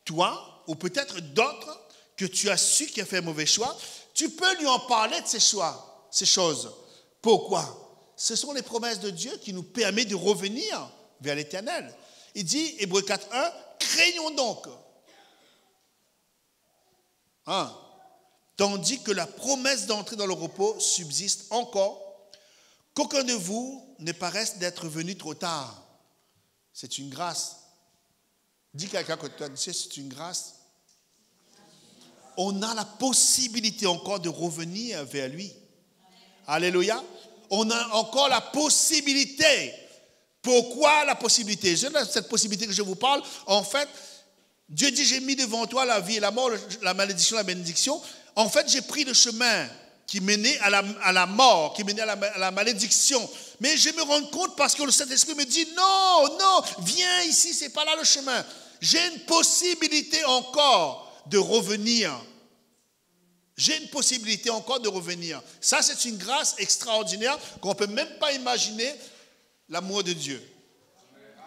toi, ou peut-être d'autres, que tu as su qui a fait un mauvais choix, tu peux lui en parler de ces choix, ces choses. Pourquoi? Ce sont les promesses de Dieu qui nous permettent de revenir vers l'Éternel. Il dit, Hébreux 4, 1, craignons donc. Tandis que la promesse d'entrer dans le repos subsiste encore, qu'aucun de vous ne paraisse d'être venu trop tard. C'est une grâce. Dis quelqu'un que tu as dit, c'est une grâce. On a la possibilité encore de revenir vers lui. Alléluia. On a encore la possibilité. Pourquoi la possibilité? Cette possibilité que je vous parle, en fait, Dieu dit, j'ai mis devant toi la vie et la mort, la malédiction, la bénédiction. En fait, j'ai pris le chemin qui menait à la mort, qui menait à la malédiction. Mais je me rends compte parce que le Saint-Esprit me dit, non, viens ici, c'est pas là le chemin. J'ai une possibilité encore de revenir. J'ai une possibilité encore de revenir. Ça, c'est une grâce extraordinaire qu'on ne peut même pas imaginer l'amour de Dieu.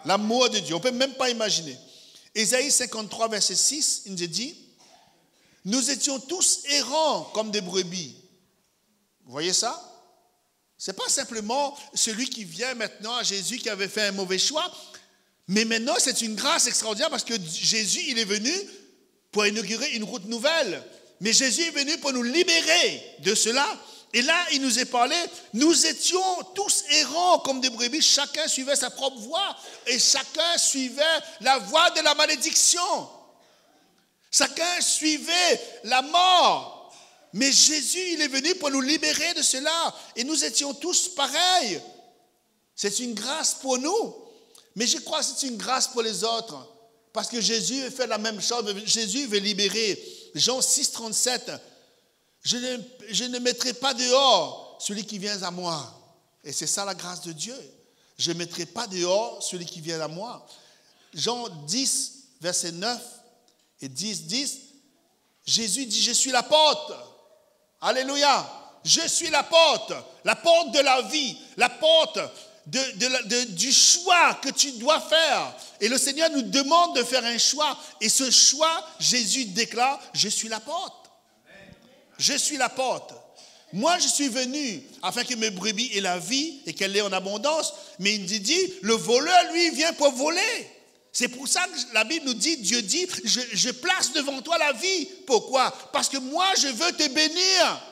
L'amour de Dieu, on ne peut même pas imaginer. Ésaïe 53, verset 6, il nous dit, nous étions tous errants comme des brebis. Vous voyez ça? Ce n'est pas simplement celui qui vient maintenant à Jésus qui avait fait un mauvais choix, mais maintenant c'est une grâce extraordinaire parce que Jésus, il est venu pour inaugurer une route nouvelle. Mais Jésus est venu pour nous libérer de cela. Et là, il nous est parlé, nous étions tous errants comme des brebis, chacun suivait sa propre voie et chacun suivait la voie de la malédiction. Chacun suivait la mort. Mais Jésus, il est venu pour nous libérer de cela. Et nous étions tous pareils. C'est une grâce pour nous. Mais je crois que c'est une grâce pour les autres. Parce que Jésus fait la même chose. Jésus veut libérer. Jean 6, 37. Je ne mettrai pas dehors celui qui vient à moi. Et c'est ça la grâce de Dieu. Je ne mettrai pas dehors celui qui vient à moi. Jean 10, verset 9 et 10, 10. Jésus dit, je suis la porte. Alléluia. Je suis la porte de la vie, la porte du choix que tu dois faire. Et le Seigneur nous demande de faire un choix. Et ce choix, Jésus déclare, je suis la porte. Je suis la porte. Moi, je suis venu afin que mes brebis aient la vie et qu'elle l'ait en abondance. Mais il dit, le voleur, lui, vient pour voler. C'est pour ça que la Bible nous dit, Dieu dit, je place devant toi la vie. Pourquoi? Parce que moi, je veux te bénir.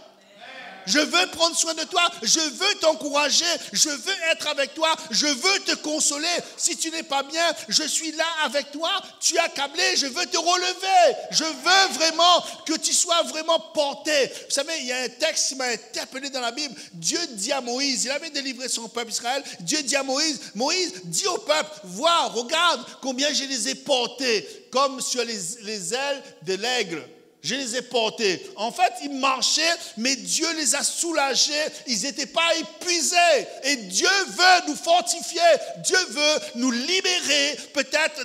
Je veux prendre soin de toi, je veux t'encourager, je veux être avec toi, je veux te consoler. Si tu n'es pas bien, je suis là avec toi, tu es accablé, je veux te relever. Je veux vraiment que tu sois vraiment porté. Vous savez, il y a un texte qui m'a interpellé dans la Bible. Dieu dit à Moïse, il avait délivré son peuple Israël, Dieu dit à Moïse, Moïse, dis au peuple, vois, regarde combien je les ai portés, comme sur les ailes de l'aigle. Je les ai portés. En fait, ils marchaient, mais Dieu les a soulagés. Ils n'étaient pas épuisés. Et Dieu veut nous fortifier. Dieu veut nous libérer peut-être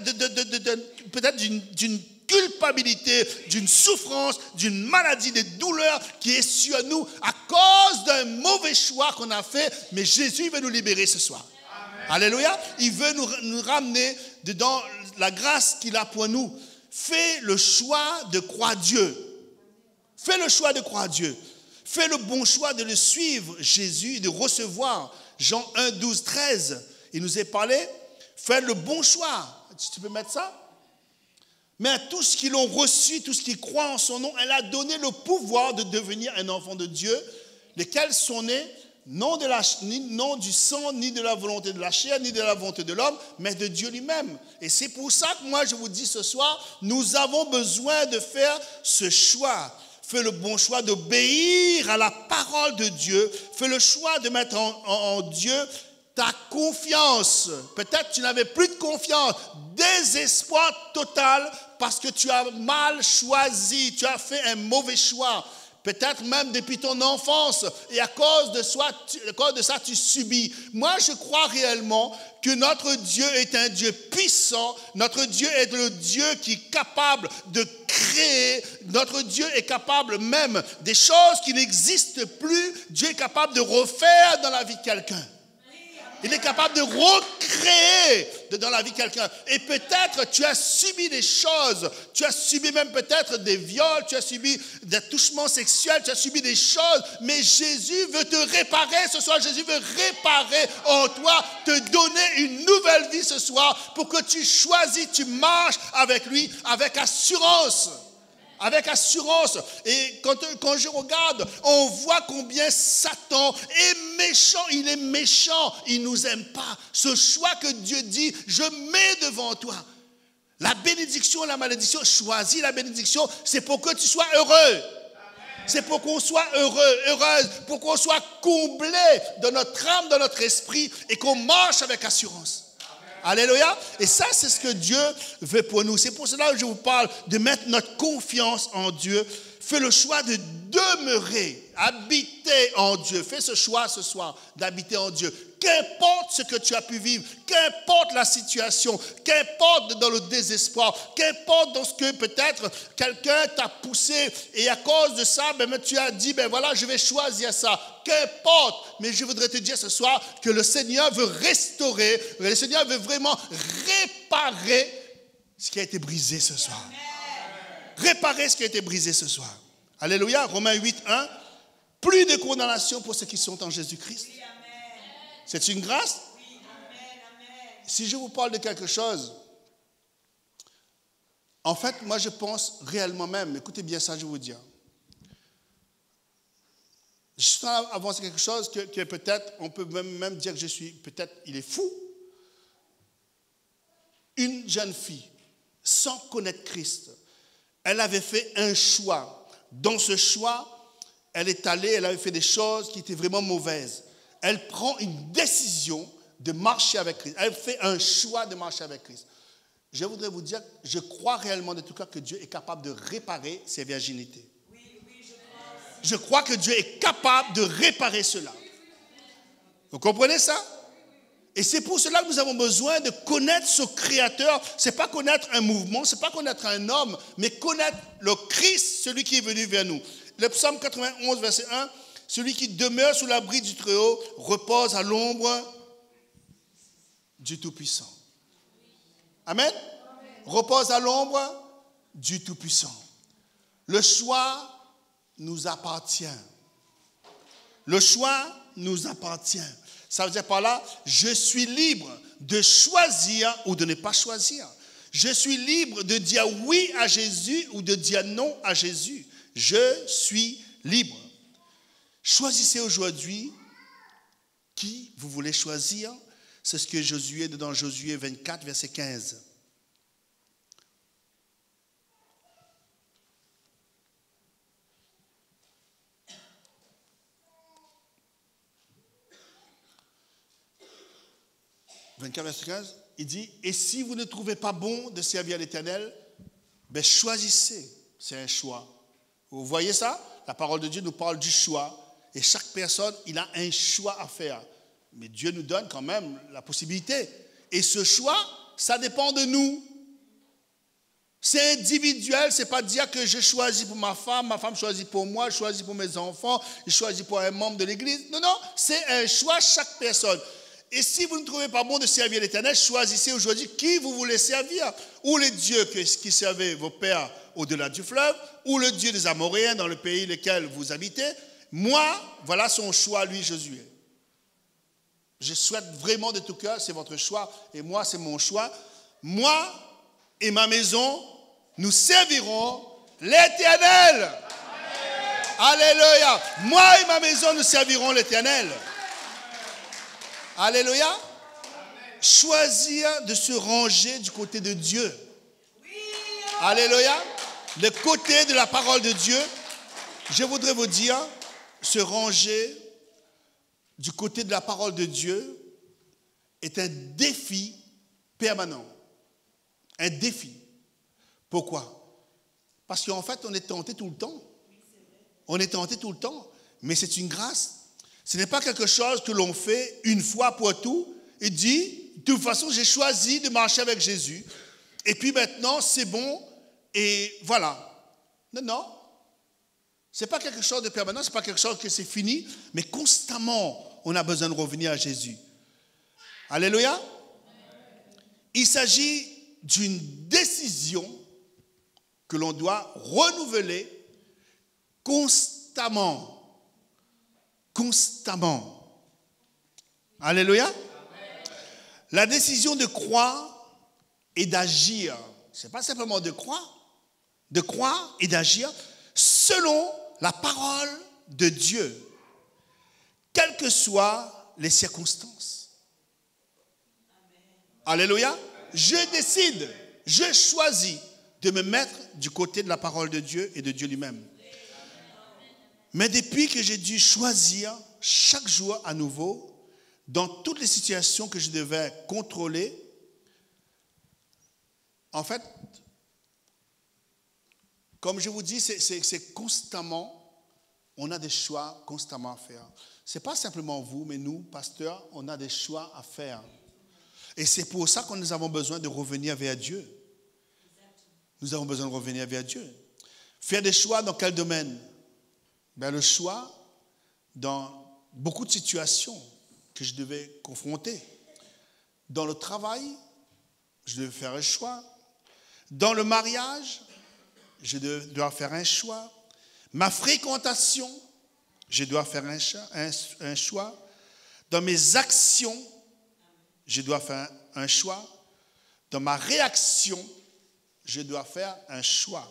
d'une culpabilité, d'une souffrance, d'une maladie, des douleurs qui est sur nous à cause d'un mauvais choix qu'on a fait. Mais Jésus veut nous libérer ce soir. Amen. Alléluia. Il veut nous ramener dans la grâce qu'il a pour nous. Fais le choix de croire Dieu. Fais le choix de croire Dieu. Fais le bon choix de le suivre, Jésus, de recevoir. Jean 1, 12, 13. Il nous est parlé. Fais le bon choix. Tu peux mettre ça? Mais à tous ceux qui l'ont reçu, tous ceux qui croient en son nom, elle a donné le pouvoir de devenir un enfant de Dieu, lesquels sont nés non du sang, ni de la volonté de la chair, ni de la volonté de l'homme, mais de Dieu lui-même. Et c'est pour ça que moi je vous dis ce soir, nous avons besoin de faire ce choix. Fais le bon choix d'obéir à la parole de Dieu. Fais le choix de mettre en Dieu ta confiance. Peut-être tu n'avais plus de confiance. Désespoir total parce que tu as mal choisi. Tu as fait un mauvais choix. Peut-être même depuis ton enfance, et à cause de ça, tu subis. Moi, je crois réellement que notre Dieu est un Dieu puissant. Notre Dieu est le Dieu qui est capable de créer. Notre Dieu est capable même des choses qui n'existent plus. Dieu est capable de refaire dans la vie de quelqu'un. Il est capable de recréer dans la vie de quelqu'un. Et peut-être tu as subi des choses. Tu as subi même peut-être des viols. Tu as subi des attouchements sexuels. Tu as subi des choses. Mais Jésus veut te réparer ce soir. Jésus veut réparer en toi. Te donner une nouvelle vie ce soir. Pour que tu choisis, tu marches avec lui avec assurance. Avec assurance. Et quand je regarde, on voit combien Satan est méchant. Il est méchant. Il ne nous aime pas. Ce choix que Dieu dit, je mets devant toi. La bénédiction et la malédiction, choisis la bénédiction. C'est pour que tu sois heureux. C'est pour qu'on soit heureux, heureuse. Pour qu'on soit comblé dans notre âme, dans notre esprit. Et qu'on marche avec assurance. Alléluia. Et ça, c'est ce que Dieu veut pour nous. C'est pour cela que je vous parle de mettre notre confiance en Dieu. Fais le choix de demeurer, habiter en Dieu. Fais ce choix ce soir d'habiter en Dieu. Qu'importe ce que tu as pu vivre, qu'importe la situation, qu'importe dans le désespoir, qu'importe dans ce que peut-être quelqu'un t'a poussé et à cause de ça, tu as dit, voilà, je vais choisir ça. Qu'importe, mais je voudrais te dire ce soir que le Seigneur veut restaurer, le Seigneur veut vraiment réparer ce qui a été brisé ce soir. Réparer ce qui a été brisé ce soir. Alléluia, Romains 8, 1. Plus de condamnation pour ceux qui sont en Jésus-Christ. C'est une grâce? Oui. Si je vous parle de quelque chose, en fait, moi je pense réellement même, écoutez bien ça, je vais vous dire. Je suis en train d'avancer quelque chose que peut-être, on peut même dire que je suis, peut-être, il est fou. Une jeune fille, sans connaître Christ, elle avait fait un choix. Dans ce choix, elle est allée, elle avait fait des choses qui étaient vraiment mauvaises. Elle prend une décision de marcher avec Christ. Elle fait un choix de marcher avec Christ. Je voudrais vous dire, je crois réellement de tout cœur que Dieu est capable de réparer ses virginités. Je crois que Dieu est capable de réparer cela. Vous comprenez ça? Et c'est pour cela que nous avons besoin de connaître ce Créateur. Ce n'est pas connaître un mouvement, ce n'est pas connaître un homme, mais connaître le Christ, celui qui est venu vers nous. Le psaume 91, verset 1, celui qui demeure sous l'abri du Très-Haut repose à l'ombre du Tout-Puissant. Amen? Repose à l'ombre du Tout-Puissant. Le choix nous appartient. Le choix nous appartient. Ça veut dire par là, je suis libre de choisir ou de ne pas choisir. Je suis libre de dire oui à Jésus ou de dire non à Jésus. Je suis libre. Choisissez aujourd'hui qui vous voulez choisir. C'est ce que Josué dit dans Josué 24, verset 15. Verset 15, il dit, et si vous ne trouvez pas bon de servir l'Éternel, ben choisissez, c'est un choix. Vous voyez ça? La parole de Dieu nous parle du choix, et chaque personne, il a un choix à faire. Mais Dieu nous donne quand même la possibilité. Et ce choix, ça dépend de nous. C'est individuel, c'est pas dire que je choisis pour ma femme choisit pour moi, je choisis pour mes enfants, je choisis pour un membre de l'église. Non, non, c'est un choix chaque personne. Et si vous ne trouvez pas bon de servir l'Éternel, choisissez aujourd'hui qui vous voulez servir. Ou les dieux qui servaient vos pères au-delà du fleuve, ou le Dieu des Amoréens dans le pays lequel vous habitez. Moi, voilà son choix, lui, Josué. Je souhaite vraiment de tout cœur, c'est votre choix, et moi, c'est mon choix. Moi et ma maison, nous servirons l'Éternel. Alléluia. Moi et ma maison, nous servirons l'Éternel. Alléluia. Choisir de se ranger du côté de Dieu. Alléluia. Le côté de la parole de Dieu. Je voudrais vous dire, se ranger du côté de la parole de Dieu est un défi permanent. Un défi. Pourquoi? Parce qu'en fait, on est tenté tout le temps. On est tenté tout le temps. Mais c'est une grâce. Ce n'est pas quelque chose que l'on fait une fois pour tout et dit, de toute façon, j'ai choisi de marcher avec Jésus. Et puis maintenant, c'est bon et voilà. Non, non. Ce n'est pas quelque chose de permanent, ce n'est pas quelque chose que c'est fini, mais constamment, on a besoin de revenir à Jésus. Alléluia. Il s'agit d'une décision que l'on doit renouveler constamment. Constamment. Alléluia. La décision de croire et d'agir, ce n'est pas simplement de croire et d'agir selon la parole de Dieu, quelles que soient les circonstances. Alléluia. Je décide, je choisis de me mettre du côté de la parole de Dieu et de Dieu lui-même. Mais depuis que j'ai dû choisir chaque jour à nouveau, dans toutes les situations que je devais contrôler, en fait, comme je vous dis, c'est constamment, on a des choix constamment à faire. Ce n'est pas simplement vous, mais nous, pasteurs, on a des choix à faire. Et c'est pour ça que nous avons besoin de revenir vers Dieu. Nous avons besoin de revenir vers Dieu. Faire des choix dans quel domaine? Ben, le choix dans beaucoup de situations que je devais confronter. Dans le travail, je devais faire un choix. Dans le mariage, je dois faire un choix. Ma fréquentation, je dois faire un choix. Dans mes actions, je dois faire un choix. Dans ma réaction, je dois faire un choix.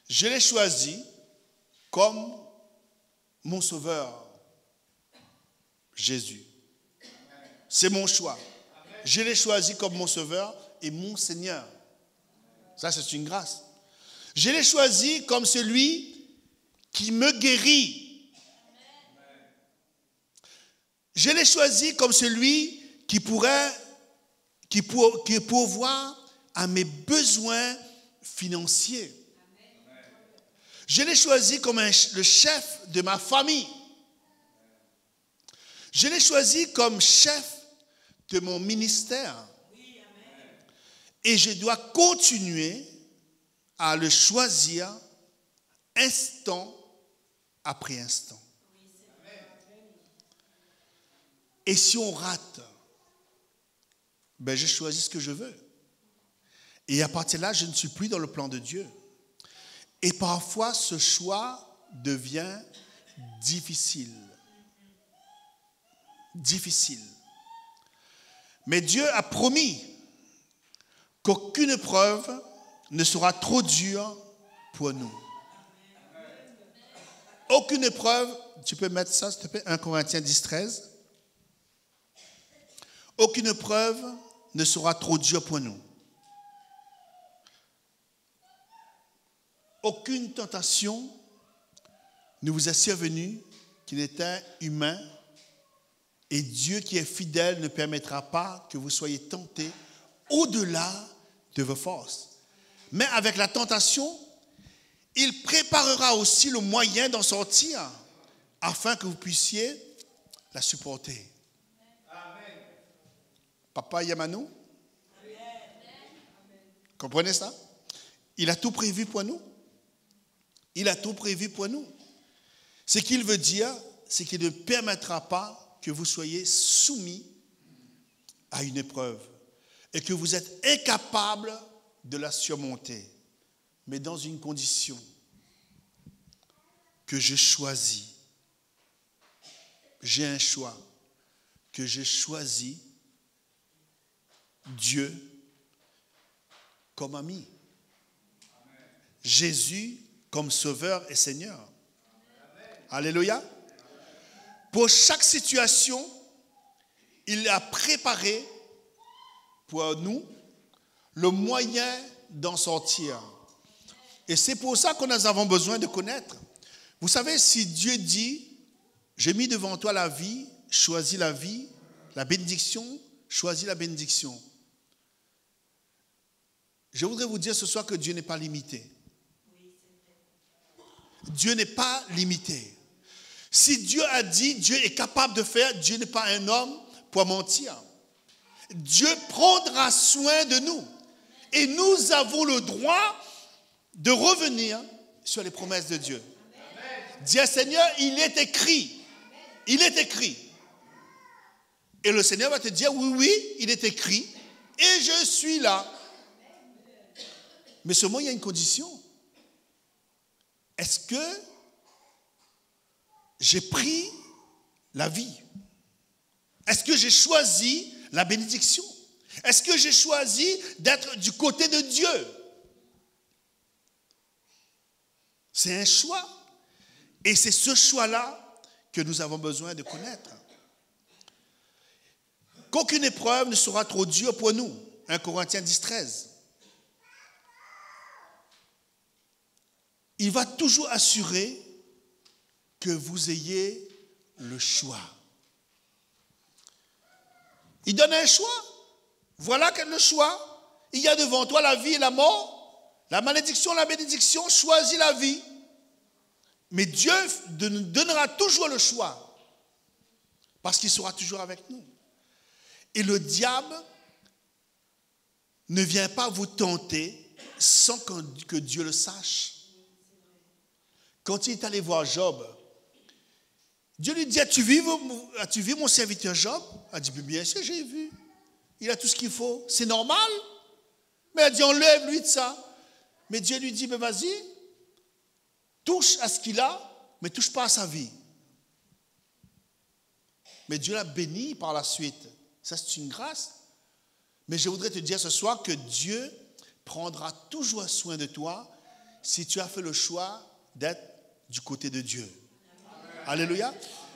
Je l'ai choisi comme mon sauveur, Jésus. C'est mon choix. Je l'ai choisi comme mon sauveur et mon Seigneur. Ça, c'est une grâce. Je l'ai choisi comme celui qui me guérit. Je l'ai choisi comme celui qui pourvoit à mes besoins financiers. Je l'ai choisi comme le chef de ma famille. Je l'ai choisi comme chef de mon ministère. Et je dois continuer à le choisir instant après instant. Et si on rate, je choisis ce que je veux. Et à partir de là, je ne suis plus dans le plan de Dieu. Et parfois, ce choix devient difficile. Difficile. Mais Dieu a promis qu'aucune épreuve ne sera trop dure pour nous. Aucune épreuve, tu peux mettre ça s'il te plaît, 1 Corinthiens 10, 13. Aucune épreuve ne sera trop dure pour nous. Aucune tentation ne vous est survenue qui n'était humain, et Dieu qui est fidèle ne permettra pas que vous soyez tentés au-delà de vos forces. Mais avec la tentation, il préparera aussi le moyen d'en sortir afin que vous puissiez la supporter. Amen. Papa Yamanou, comprenez ça? Il a tout prévu pour nous. Il a tout prévu pour nous. Ce qu'il veut dire, c'est qu'il ne permettra pas que vous soyez soumis à une épreuve et que vous êtes incapable de la surmonter, mais dans une condition que je choisis. J'ai un choix, que j'ai choisi Dieu comme ami. Jésus comme Sauveur et Seigneur. Alléluia. Pour chaque situation, il a préparé pour nous le moyen d'en sortir. Et c'est pour ça que nous avons besoin de connaître. Vous savez, si Dieu dit, j'ai mis devant toi la vie, choisis la vie, la bénédiction, choisis la bénédiction. Je voudrais vous dire ce soir que Dieu n'est pas limité. Dieu n'est pas limité. Si Dieu a dit, Dieu est capable de faire, Dieu n'est pas un homme pour mentir. Dieu prendra soin de nous. Et nous avons le droit de revenir sur les promesses de Dieu. Dire, Seigneur, il est écrit. Il est écrit. Et le Seigneur va te dire, oui, oui, il est écrit. Et je suis là. Mais seulement, il y a une condition. Est-ce que j'ai pris la vie? Est-ce que j'ai choisi la bénédiction? Est-ce que j'ai choisi d'être du côté de Dieu? C'est un choix. Et c'est ce choix-là que nous avons besoin de connaître. Qu'aucune épreuve ne sera trop dure pour nous. 1 Corinthiens 10, 13. Il va toujours assurer que vous ayez le choix. Il donne un choix. Voilà quel est le choix. Il y a devant toi la vie et la mort, la malédiction, la bénédiction. Choisis la vie. Mais Dieu nous donnera toujours le choix. Parce qu'il sera toujours avec nous. Et le diable ne vient pas vous tenter sans que Dieu le sache. Quand il est allé voir Job, Dieu lui dit, as-tu vu mon serviteur Job? Il a dit, bien sûr, j'ai vu. Il a tout ce qu'il faut. C'est normal. Mais il a dit, enlève-lui de ça. Mais Dieu lui dit, vas-y, touche à ce qu'il a, mais touche pas à sa vie. Mais Dieu l'a béni par la suite. Ça, c'est une grâce. Mais je voudrais te dire ce soir que Dieu prendra toujours soin de toi si tu as fait le choix d'être du côté de Dieu. Amen. Alléluia.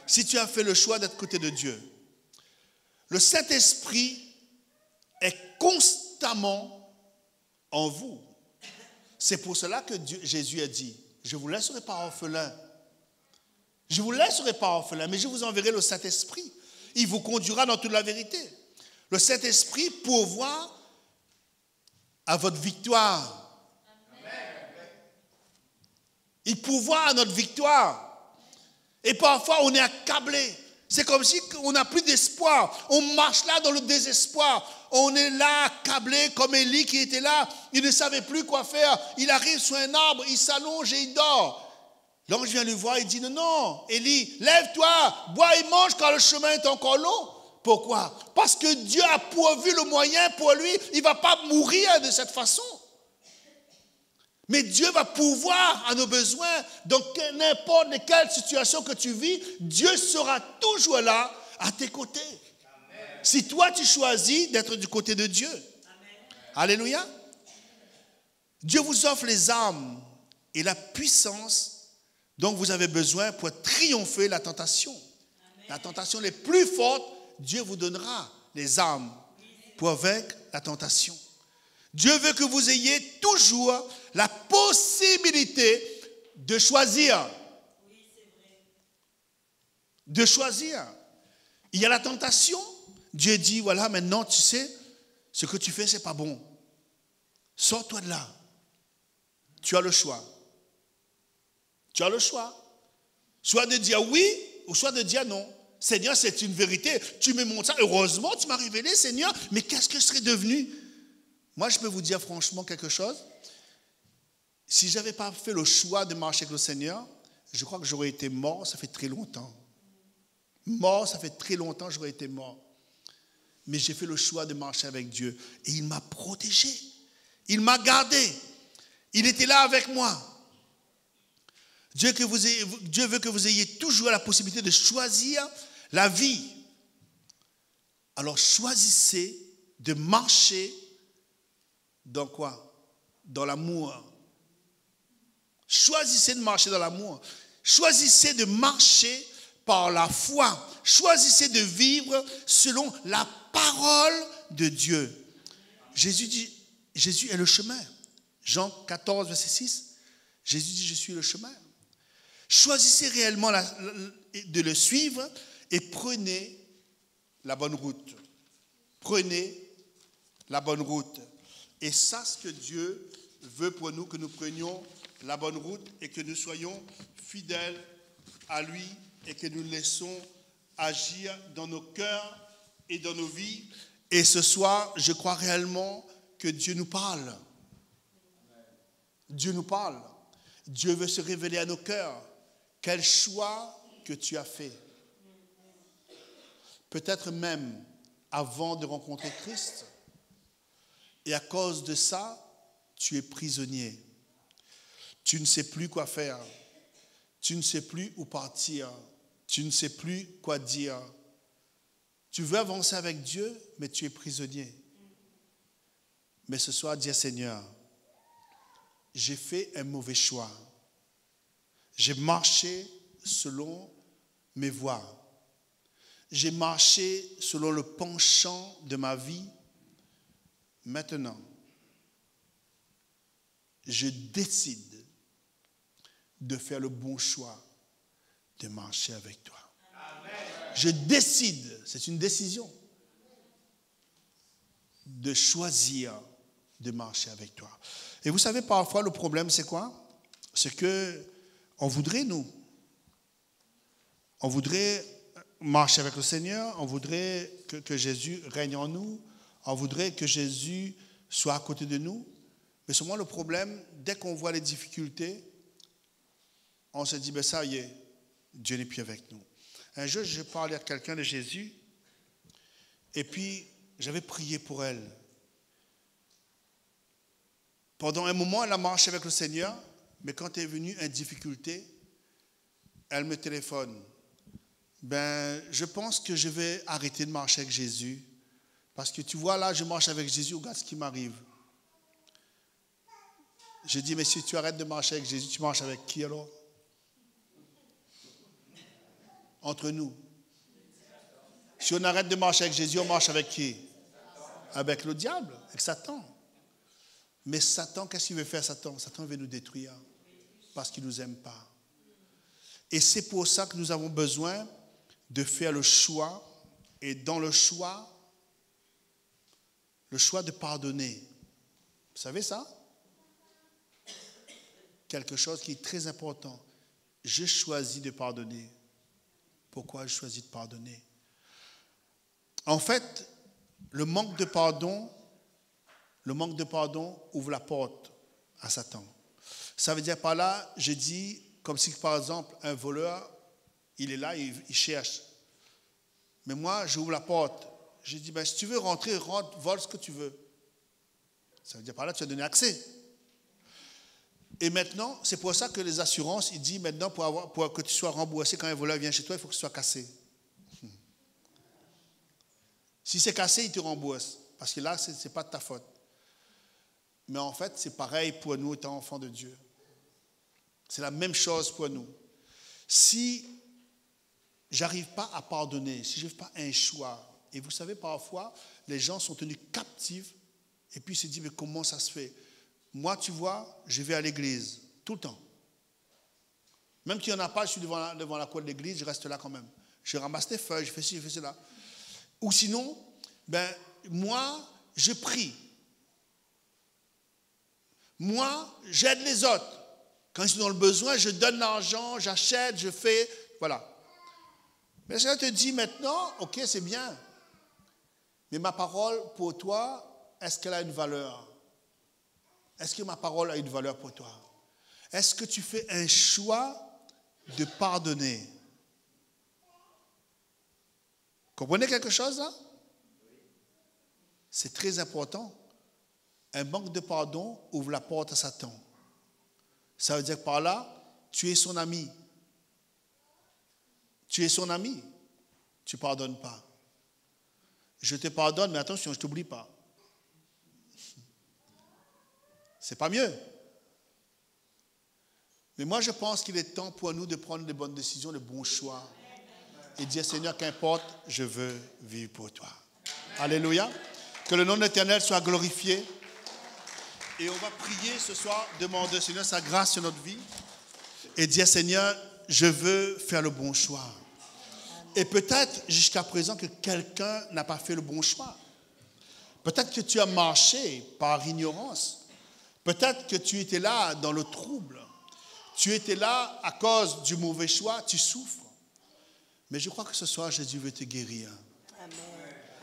Si tu as fait le choix d'être du côté de Dieu. Le Saint-Esprit est constamment en vous. C'est pour cela que Jésus a dit, je ne vous laisserai pas orphelin. Je ne vous laisserai pas orphelin, mais je vous enverrai le Saint-Esprit. Il vous conduira dans toute la vérité. Le Saint-Esprit pourvoit à votre victoire. Il pourvoit à notre victoire. Et parfois, on est accablé. C'est comme si on n'a plus d'espoir. On marche là dans le désespoir. On est là accablé comme Élie qui était là. Il ne savait plus quoi faire. Il arrive sur un arbre, il s'allonge et il dort. L'ange vient le voir et dit, non, Élie, lève-toi, bois et mange car le chemin est encore long. Pourquoi? Parce que Dieu a pourvu le moyen pour lui. Il ne va pas mourir de cette façon. Mais Dieu va pourvoir à nos besoins. Dans n'importe quelle situation que tu vis, Dieu sera toujours là à tes côtés. Amen. Si toi tu choisis d'être du côté de Dieu. Amen. Alléluia. Dieu vous offre les armes et la puissance dont vous avez besoin pour triompher la tentation. Amen. La tentation les plus fortes, Dieu vous donnera les armes pour vaincre la tentation. Dieu veut que vous ayez toujours la possibilité de choisir. Oui, c'est vrai. De choisir. Il y a la tentation. Dieu dit, voilà, maintenant, tu sais, ce que tu fais, ce n'est pas bon. Sors-toi de là. Tu as le choix. Tu as le choix. Soit de dire oui, ou soit de dire non. Seigneur, c'est une vérité. Tu me montres ça. Heureusement, tu m'as révélé, Seigneur. Mais qu'est-ce que je serais devenu? Moi, je peux vous dire franchement quelque chose. Si je n'avais pas fait le choix de marcher avec le Seigneur, je crois que j'aurais été mort, ça fait très longtemps. Mort, ça fait très longtemps, j'aurais été mort. Mais j'ai fait le choix de marcher avec Dieu. Et il m'a protégé. Il m'a gardé. Il était là avec moi. Dieu veut que vous ayez toujours la possibilité de choisir la vie. Alors choisissez de marcher dans quoi? Dans l'amour. Choisissez de marcher dans l'amour. Choisissez de marcher par la foi. Choisissez de vivre selon la parole de Dieu. Jésus dit, Jésus est le chemin. Jean 14, verset 6. Jésus dit, je suis le chemin. Choisissez réellement de le suivre et prenez la bonne route. Prenez la bonne route. Et ça, ce que Dieu veut pour nous, que nous prenions la bonne route et que nous soyons fidèles à lui et que nous laissons agir dans nos cœurs et dans nos vies. Et ce soir, je crois réellement que Dieu nous parle. Dieu nous parle. Dieu veut se révéler à nos cœurs. Quel choix que tu as fait. Peut-être même avant de rencontrer Christ. Et à cause de ça, tu es prisonnier. Tu ne sais plus quoi faire. Tu ne sais plus où partir. Tu ne sais plus quoi dire. Tu veux avancer avec Dieu, mais tu es prisonnier. Mais ce soir, dis Seigneur, j'ai fait un mauvais choix. J'ai marché selon mes voies. J'ai marché selon le penchant de ma vie. Maintenant, je décide de faire le bon choix de marcher avec toi. Amen. Je décide, c'est une décision, de choisir de marcher avec toi. Et vous savez, parfois, le problème, c'est quoi? C'est que on voudrait marcher avec le Seigneur, on voudrait que Jésus règne en nous, on voudrait que Jésus soit à côté de nous. Mais seulement le problème, dès qu'on voit les difficultés, on se dit, ben ça y est, Dieu n'est plus avec nous. Un jour, je parlais à quelqu'un de Jésus, et puis j'avais prié pour elle. Pendant un moment, elle a marché avec le Seigneur, mais quand est venue une difficulté, elle me téléphone. Ben, je pense que je vais arrêter de marcher avec Jésus. Parce que tu vois, là, je marche avec Jésus, regarde ce qui m'arrive. Je dis, mais si tu arrêtes de marcher avec Jésus, tu marches avec qui alors? Entre nous. Si on arrête de marcher avec Jésus, on marche avec qui? Avec le diable, avec Satan. Mais Satan, qu'est-ce qu'il veut faire, Satan? Satan veut nous détruire parce qu'il ne nous aime pas. Et c'est pour ça que nous avons besoin de faire le choix Et dans le choix de pardonner. Vous savez ça? Quelque chose qui est très important. Je choisis de pardonner. Pourquoi je choisis de pardonner? En fait, le manque de pardon ouvre la porte à Satan. Ça veut dire par là, je dis, comme si par exemple un voleur, il est là, il cherche. Mais moi, j'ouvre la porte. Je dis, si tu veux rentrer, rentre, vole ce que tu veux. Ça veut dire par là, tu as donné accès. Et maintenant, c'est pour ça que les assurances, ils disent maintenant, pour que tu sois remboursé quand un voleur vient chez toi, il faut que ce soit cassé. Si c'est cassé, il te rembourse. Parce que là, ce n'est pas de ta faute. Mais en fait, c'est pareil pour nous étant enfants de Dieu. C'est la même chose pour nous. Si j'arrive pas à pardonner, si je n'ai pas un choix, et vous savez, parfois, les gens sont tenus captifs, et puis ils se disent, mais comment ça se fait? Moi, tu vois, je vais à l'église, tout le temps. Même qu'il n'y en a pas, je suis devant la cour de l'église, je reste là quand même. Je ramasse des feuilles, je fais ci, je fais cela. Ou sinon, moi, je prie. Moi, j'aide les autres. Quand ils sont dans le besoin, je donne l'argent, j'achète, je fais, voilà. Mais ça te dit maintenant, ok, c'est bien. Mais ma parole pour toi, est-ce qu'elle a une valeur? Est-ce que ma parole a une valeur pour toi? Est-ce que tu fais un choix de pardonner? Comprenez quelque chose là? C'est très important. Un manque de pardon ouvre la porte à Satan. Ça veut dire que par là, tu es son ami. Tu es son ami. Tu ne pardonnes pas. Je te pardonne, mais attention, je ne t'oublie pas. C'est pas mieux. Mais moi, je pense qu'il est temps pour nous de prendre les bonnes décisions, les bons choix. Et dire, Seigneur, qu'importe, je veux vivre pour toi. Alléluia. Que le nom de l'Éternel soit glorifié. Et on va prier ce soir, demander, Seigneur, sa grâce sur notre vie. Et dire, Seigneur, je veux faire le bon choix. Et peut-être, jusqu'à présent, que quelqu'un n'a pas fait le bon choix. Peut-être que tu as marché par ignorance. Peut-être que tu étais là dans le trouble. Tu étais là à cause du mauvais choix, tu souffres. Mais je crois que ce soir, Jésus veut te guérir. Amen.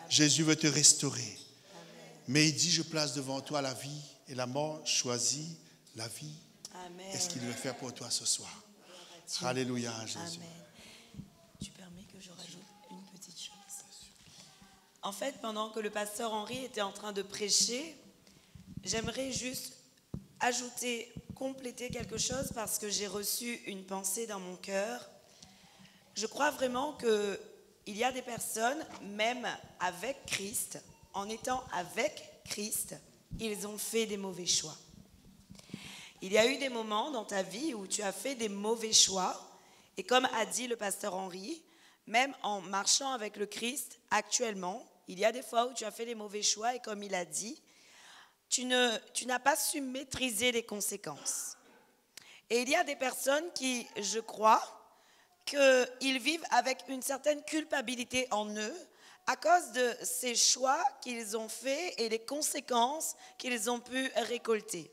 Jésus veut te restaurer. Amen. Mais il dit, je place devant toi la vie et la mort. Choisis la vie. Amen. Qu'est-ce qu'il veut faire pour toi ce soir? Alléluia, Jésus. Amen. Tu permets que je rajoute une petite chose? En fait, pendant que le pasteur Henri était en train de prêcher, j'aimerais juste ajouter, compléter quelque chose parce que j'ai reçu une pensée dans mon cœur. Je crois vraiment qu'il y a des personnes, même avec Christ, en étant avec Christ, ils ont fait des mauvais choix. Il y a eu des moments dans ta vie où tu as fait des mauvais choix, et comme a dit le pasteur Henri, même en marchant avec le Christ actuellement, il y a des fois où tu as fait des mauvais choix, et comme il a dit, tu n'as pas su maîtriser les conséquences. Et il y a des personnes qui, je crois, qu'ils vivent avec une certaine culpabilité en eux à cause de ces choix qu'ils ont faits et les conséquences qu'ils ont pu récolter.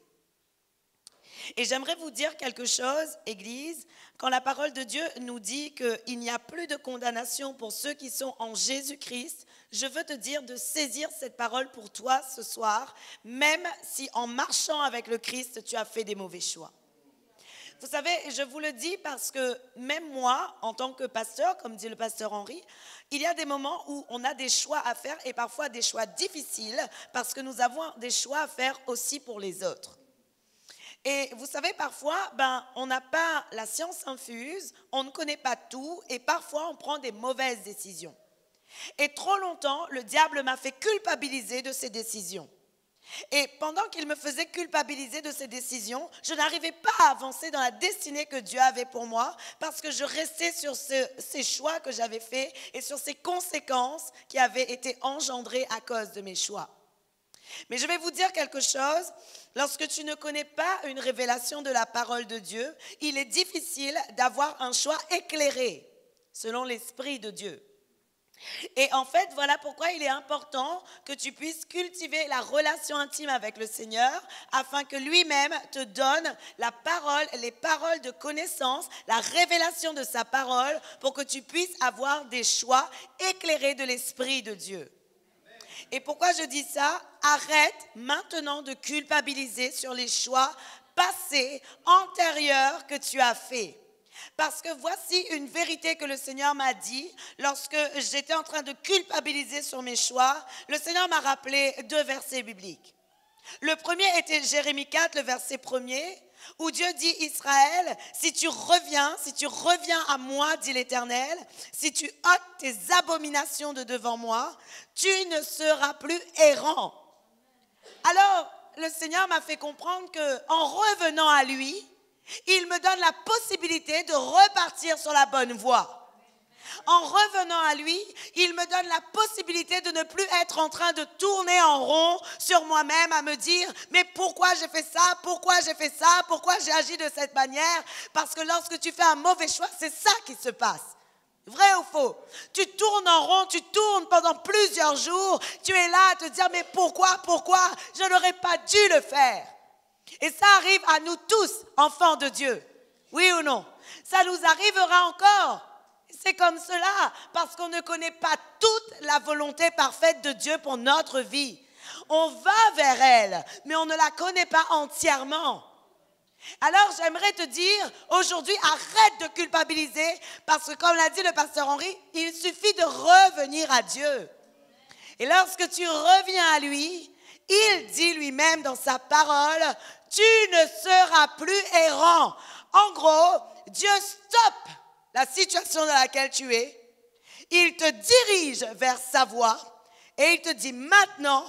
Et j'aimerais vous dire quelque chose, Église, quand la parole de Dieu nous dit qu'il n'y a plus de condamnation pour ceux qui sont en Jésus-Christ, je veux te dire de saisir cette parole pour toi ce soir, même si en marchant avec le Christ, tu as fait des mauvais choix. Vous savez, je vous le dis parce que même moi, en tant que pasteur, comme dit le pasteur Henri, il y a des moments où on a des choix à faire et parfois des choix difficiles parce que nous avons des choix à faire aussi pour les autres. Et vous savez, parfois, on n'a pas la science infuse, on ne connaît pas tout et parfois on prend des mauvaises décisions. Et trop longtemps, le diable m'a fait culpabiliser de ces décisions. Et pendant qu'il me faisait culpabiliser de ces décisions, je n'arrivais pas à avancer dans la destinée que Dieu avait pour moi parce que je restais sur ces choix que j'avais faits et sur ces conséquences qui avaient été engendrées à cause de mes choix. Mais je vais vous dire quelque chose, lorsque tu ne connais pas une révélation de la parole de Dieu, il est difficile d'avoir un choix éclairé selon l'Esprit de Dieu. Et en fait, voilà pourquoi il est important que tu puisses cultiver la relation intime avec le Seigneur afin que lui-même te donne la parole, les paroles de connaissance, la révélation de sa parole pour que tu puisses avoir des choix éclairés de l'Esprit de Dieu. Et pourquoi je dis ça? Arrête maintenant de culpabiliser sur les choix passés, antérieurs que tu as faits. Parce que voici une vérité que le Seigneur m'a dit lorsque j'étais en train de culpabiliser sur mes choix. Le Seigneur m'a rappelé 2 versets bibliques. Le premier était Jérémie 4, le verset 1er, où Dieu dit: Israël, si tu reviens à moi, dit l'Éternel, si tu ôtes tes abominations de devant moi, tu ne seras plus errant. Alors, le Seigneur m'a fait comprendre qu'en revenant à lui, il me donne la possibilité de repartir sur la bonne voie. En revenant à lui, il me donne la possibilité de ne plus être en train de tourner en rond sur moi-même, à me dire: mais pourquoi j'ai fait ça? Pourquoi j'ai fait ça? Pourquoi j'ai agi de cette manière? Parce que lorsque tu fais un mauvais choix, c'est ça qui se passe. Vrai ou faux? Tu tournes en rond, tu tournes pendant plusieurs jours, tu es là à te dire: mais pourquoi? Je n'aurais pas dû le faire. Et ça arrive à nous tous, enfants de Dieu. Oui ou non? Ça nous arrivera encore. C'est comme cela, parce qu'on ne connaît pas toute la volonté parfaite de Dieu pour notre vie. On va vers elle, mais on ne la connaît pas entièrement. Alors, j'aimerais te dire, aujourd'hui, arrête de culpabiliser, parce que comme l'a dit le pasteur Henri, il suffit de revenir à Dieu. Et lorsque tu reviens à lui, il dit lui-même dans sa parole: tu ne seras plus errant. En gros, Dieu stoppe la situation dans laquelle tu es. Il te dirige vers sa voie et il te dit: maintenant,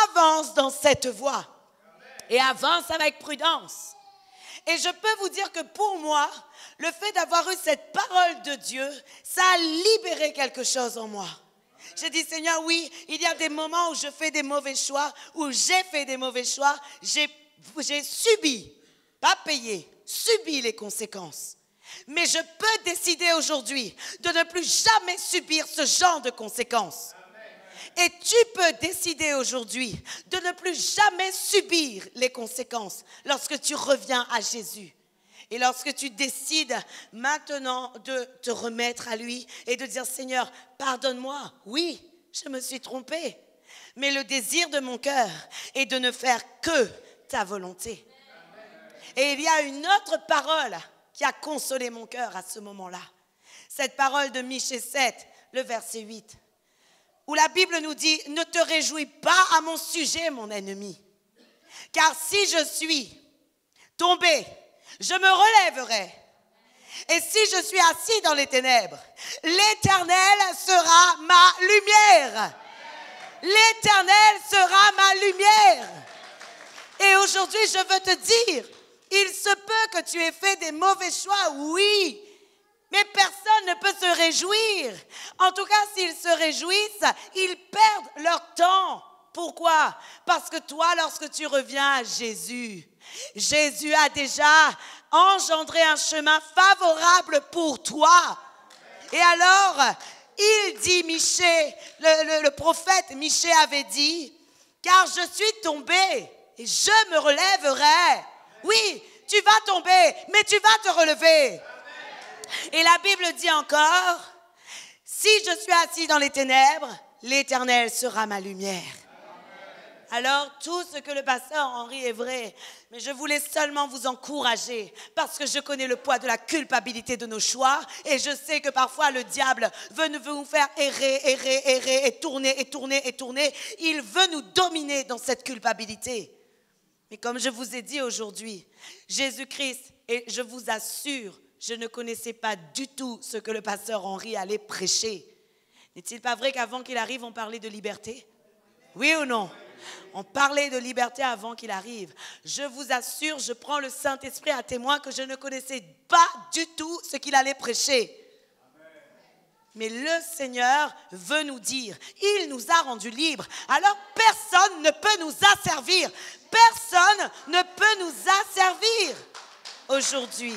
avance dans cette voie. Et avance avec prudence. Et je peux vous dire que pour moi, le fait d'avoir eu cette parole de Dieu, ça a libéré quelque chose en moi. J'ai dit: Seigneur, oui, il y a des moments où je fais des mauvais choix, où j'ai fait des mauvais choix, j'ai subi, pas payé, subi les conséquences. Mais je peux décider aujourd'hui de ne plus jamais subir ce genre de conséquences. Et tu peux décider aujourd'hui de ne plus jamais subir les conséquences lorsque tu reviens à Jésus. Et lorsque tu décides maintenant de te remettre à lui et de dire: Seigneur, pardonne-moi. Oui, je me suis trompée. Mais le désir de mon cœur est de ne faire que ta volonté. Et il y a une autre parole qui a consolé mon cœur à ce moment-là. Cette parole de Michée 7, le verset 8. Où la Bible nous dit: ne te réjouis pas à mon sujet, mon ennemi. Car si je suis tombé, je me relèverai. Et si je suis assis dans les ténèbres, l'Éternel sera ma lumière. L'Éternel sera ma lumière. Et aujourd'hui, je veux te dire, il se peut que tu aies fait des mauvais choix, oui. Mais personne ne peut se réjouir. En tout cas, s'ils se réjouissent, ils perdent leur temps. Pourquoi? Parce que toi, lorsque tu reviens à Jésus, Jésus a déjà engendré un chemin favorable pour toi. Et alors, il dit, Michée, le prophète Michée avait dit: car je suis tombé et je me relèverai. Oui, tu vas tomber, mais tu vas te relever. Et la Bible dit encore: si je suis assis dans les ténèbres, l'Éternel sera ma lumière. Alors, tout ce que le pasteur Henri est vrai, mais je voulais seulement vous encourager parce que je connais le poids de la culpabilité de nos choix et je sais que parfois le diable veut nous faire errer et tourner. Il veut nous dominer dans cette culpabilité. Mais comme je vous ai dit aujourd'hui, Jésus-Christ, et je vous assure, je ne connaissais pas du tout ce que le pasteur Henri allait prêcher. N'est-il pas vrai qu'avant qu'il arrive, on parlait de liberté? Oui ou non? On parlait de liberté avant qu'il arrive. Je vous assure, je prends le Saint-Esprit à témoin que je ne connaissais pas du tout ce qu'il allait prêcher. Mais le Seigneur veut nous dire, il nous a rendus libres. Alors personne ne peut nous asservir. Personne ne peut nous asservir aujourd'hui.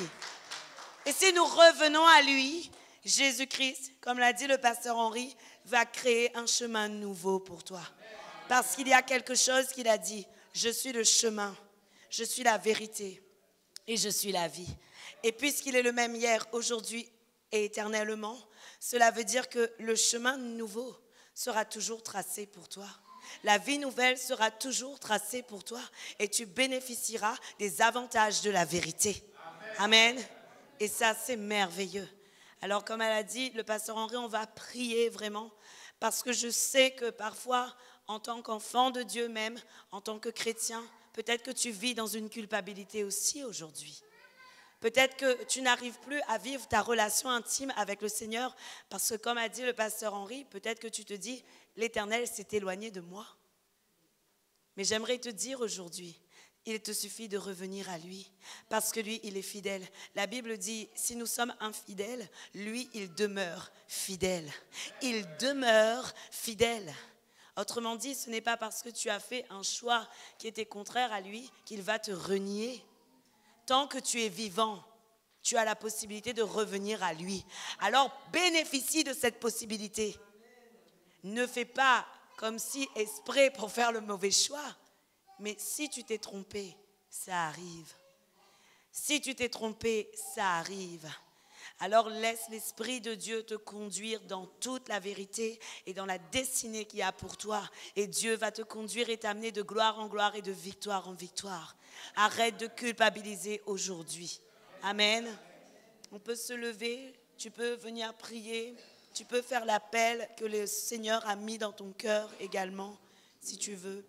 Et si nous revenons à lui, Jésus-Christ, comme l'a dit le pasteur Henri, va créer un chemin nouveau pour toi. Parce qu'il y a quelque chose qu'il a dit. Je suis le chemin, je suis la vérité et je suis la vie. Et puisqu'il est le même hier, aujourd'hui et éternellement, cela veut dire que le chemin nouveau sera toujours tracé pour toi. La vie nouvelle sera toujours tracée pour toi et tu bénéficieras des avantages de la vérité. Amen. Et ça, c'est merveilleux. Alors, comme elle a dit, le pasteur Henri, on va prier vraiment parce que je sais que parfois, en tant qu'enfant de Dieu même, en tant que chrétien, peut-être que tu vis dans une culpabilité aussi aujourd'hui. Peut-être que tu n'arrives plus à vivre ta relation intime avec le Seigneur parce que, comme a dit le pasteur Henri, peut-être que tu te dis, l'Éternel s'est éloigné de moi. Mais j'aimerais te dire aujourd'hui, il te suffit de revenir à lui parce que lui, il est fidèle. La Bible dit, si nous sommes infidèles, lui, il demeure fidèle. Il demeure fidèle. Autrement dit, ce n'est pas parce que tu as fait un choix qui était contraire à lui qu'il va te renier. Tant que tu es vivant, tu as la possibilité de revenir à lui. Alors, bénéficie de cette possibilité. Ne fais pas comme si exprès pour faire le mauvais choix. Mais si tu t'es trompé, ça arrive. Si tu t'es trompé, ça arrive. Alors laisse l'Esprit de Dieu te conduire dans toute la vérité et dans la destinée qu'il y a pour toi. Et Dieu va te conduire et t'amener de gloire en gloire et de victoire en victoire. Arrête de culpabiliser aujourd'hui. Amen. On peut se lever, tu peux venir prier, tu peux faire l'appel que le Seigneur a mis dans ton cœur également, si tu veux.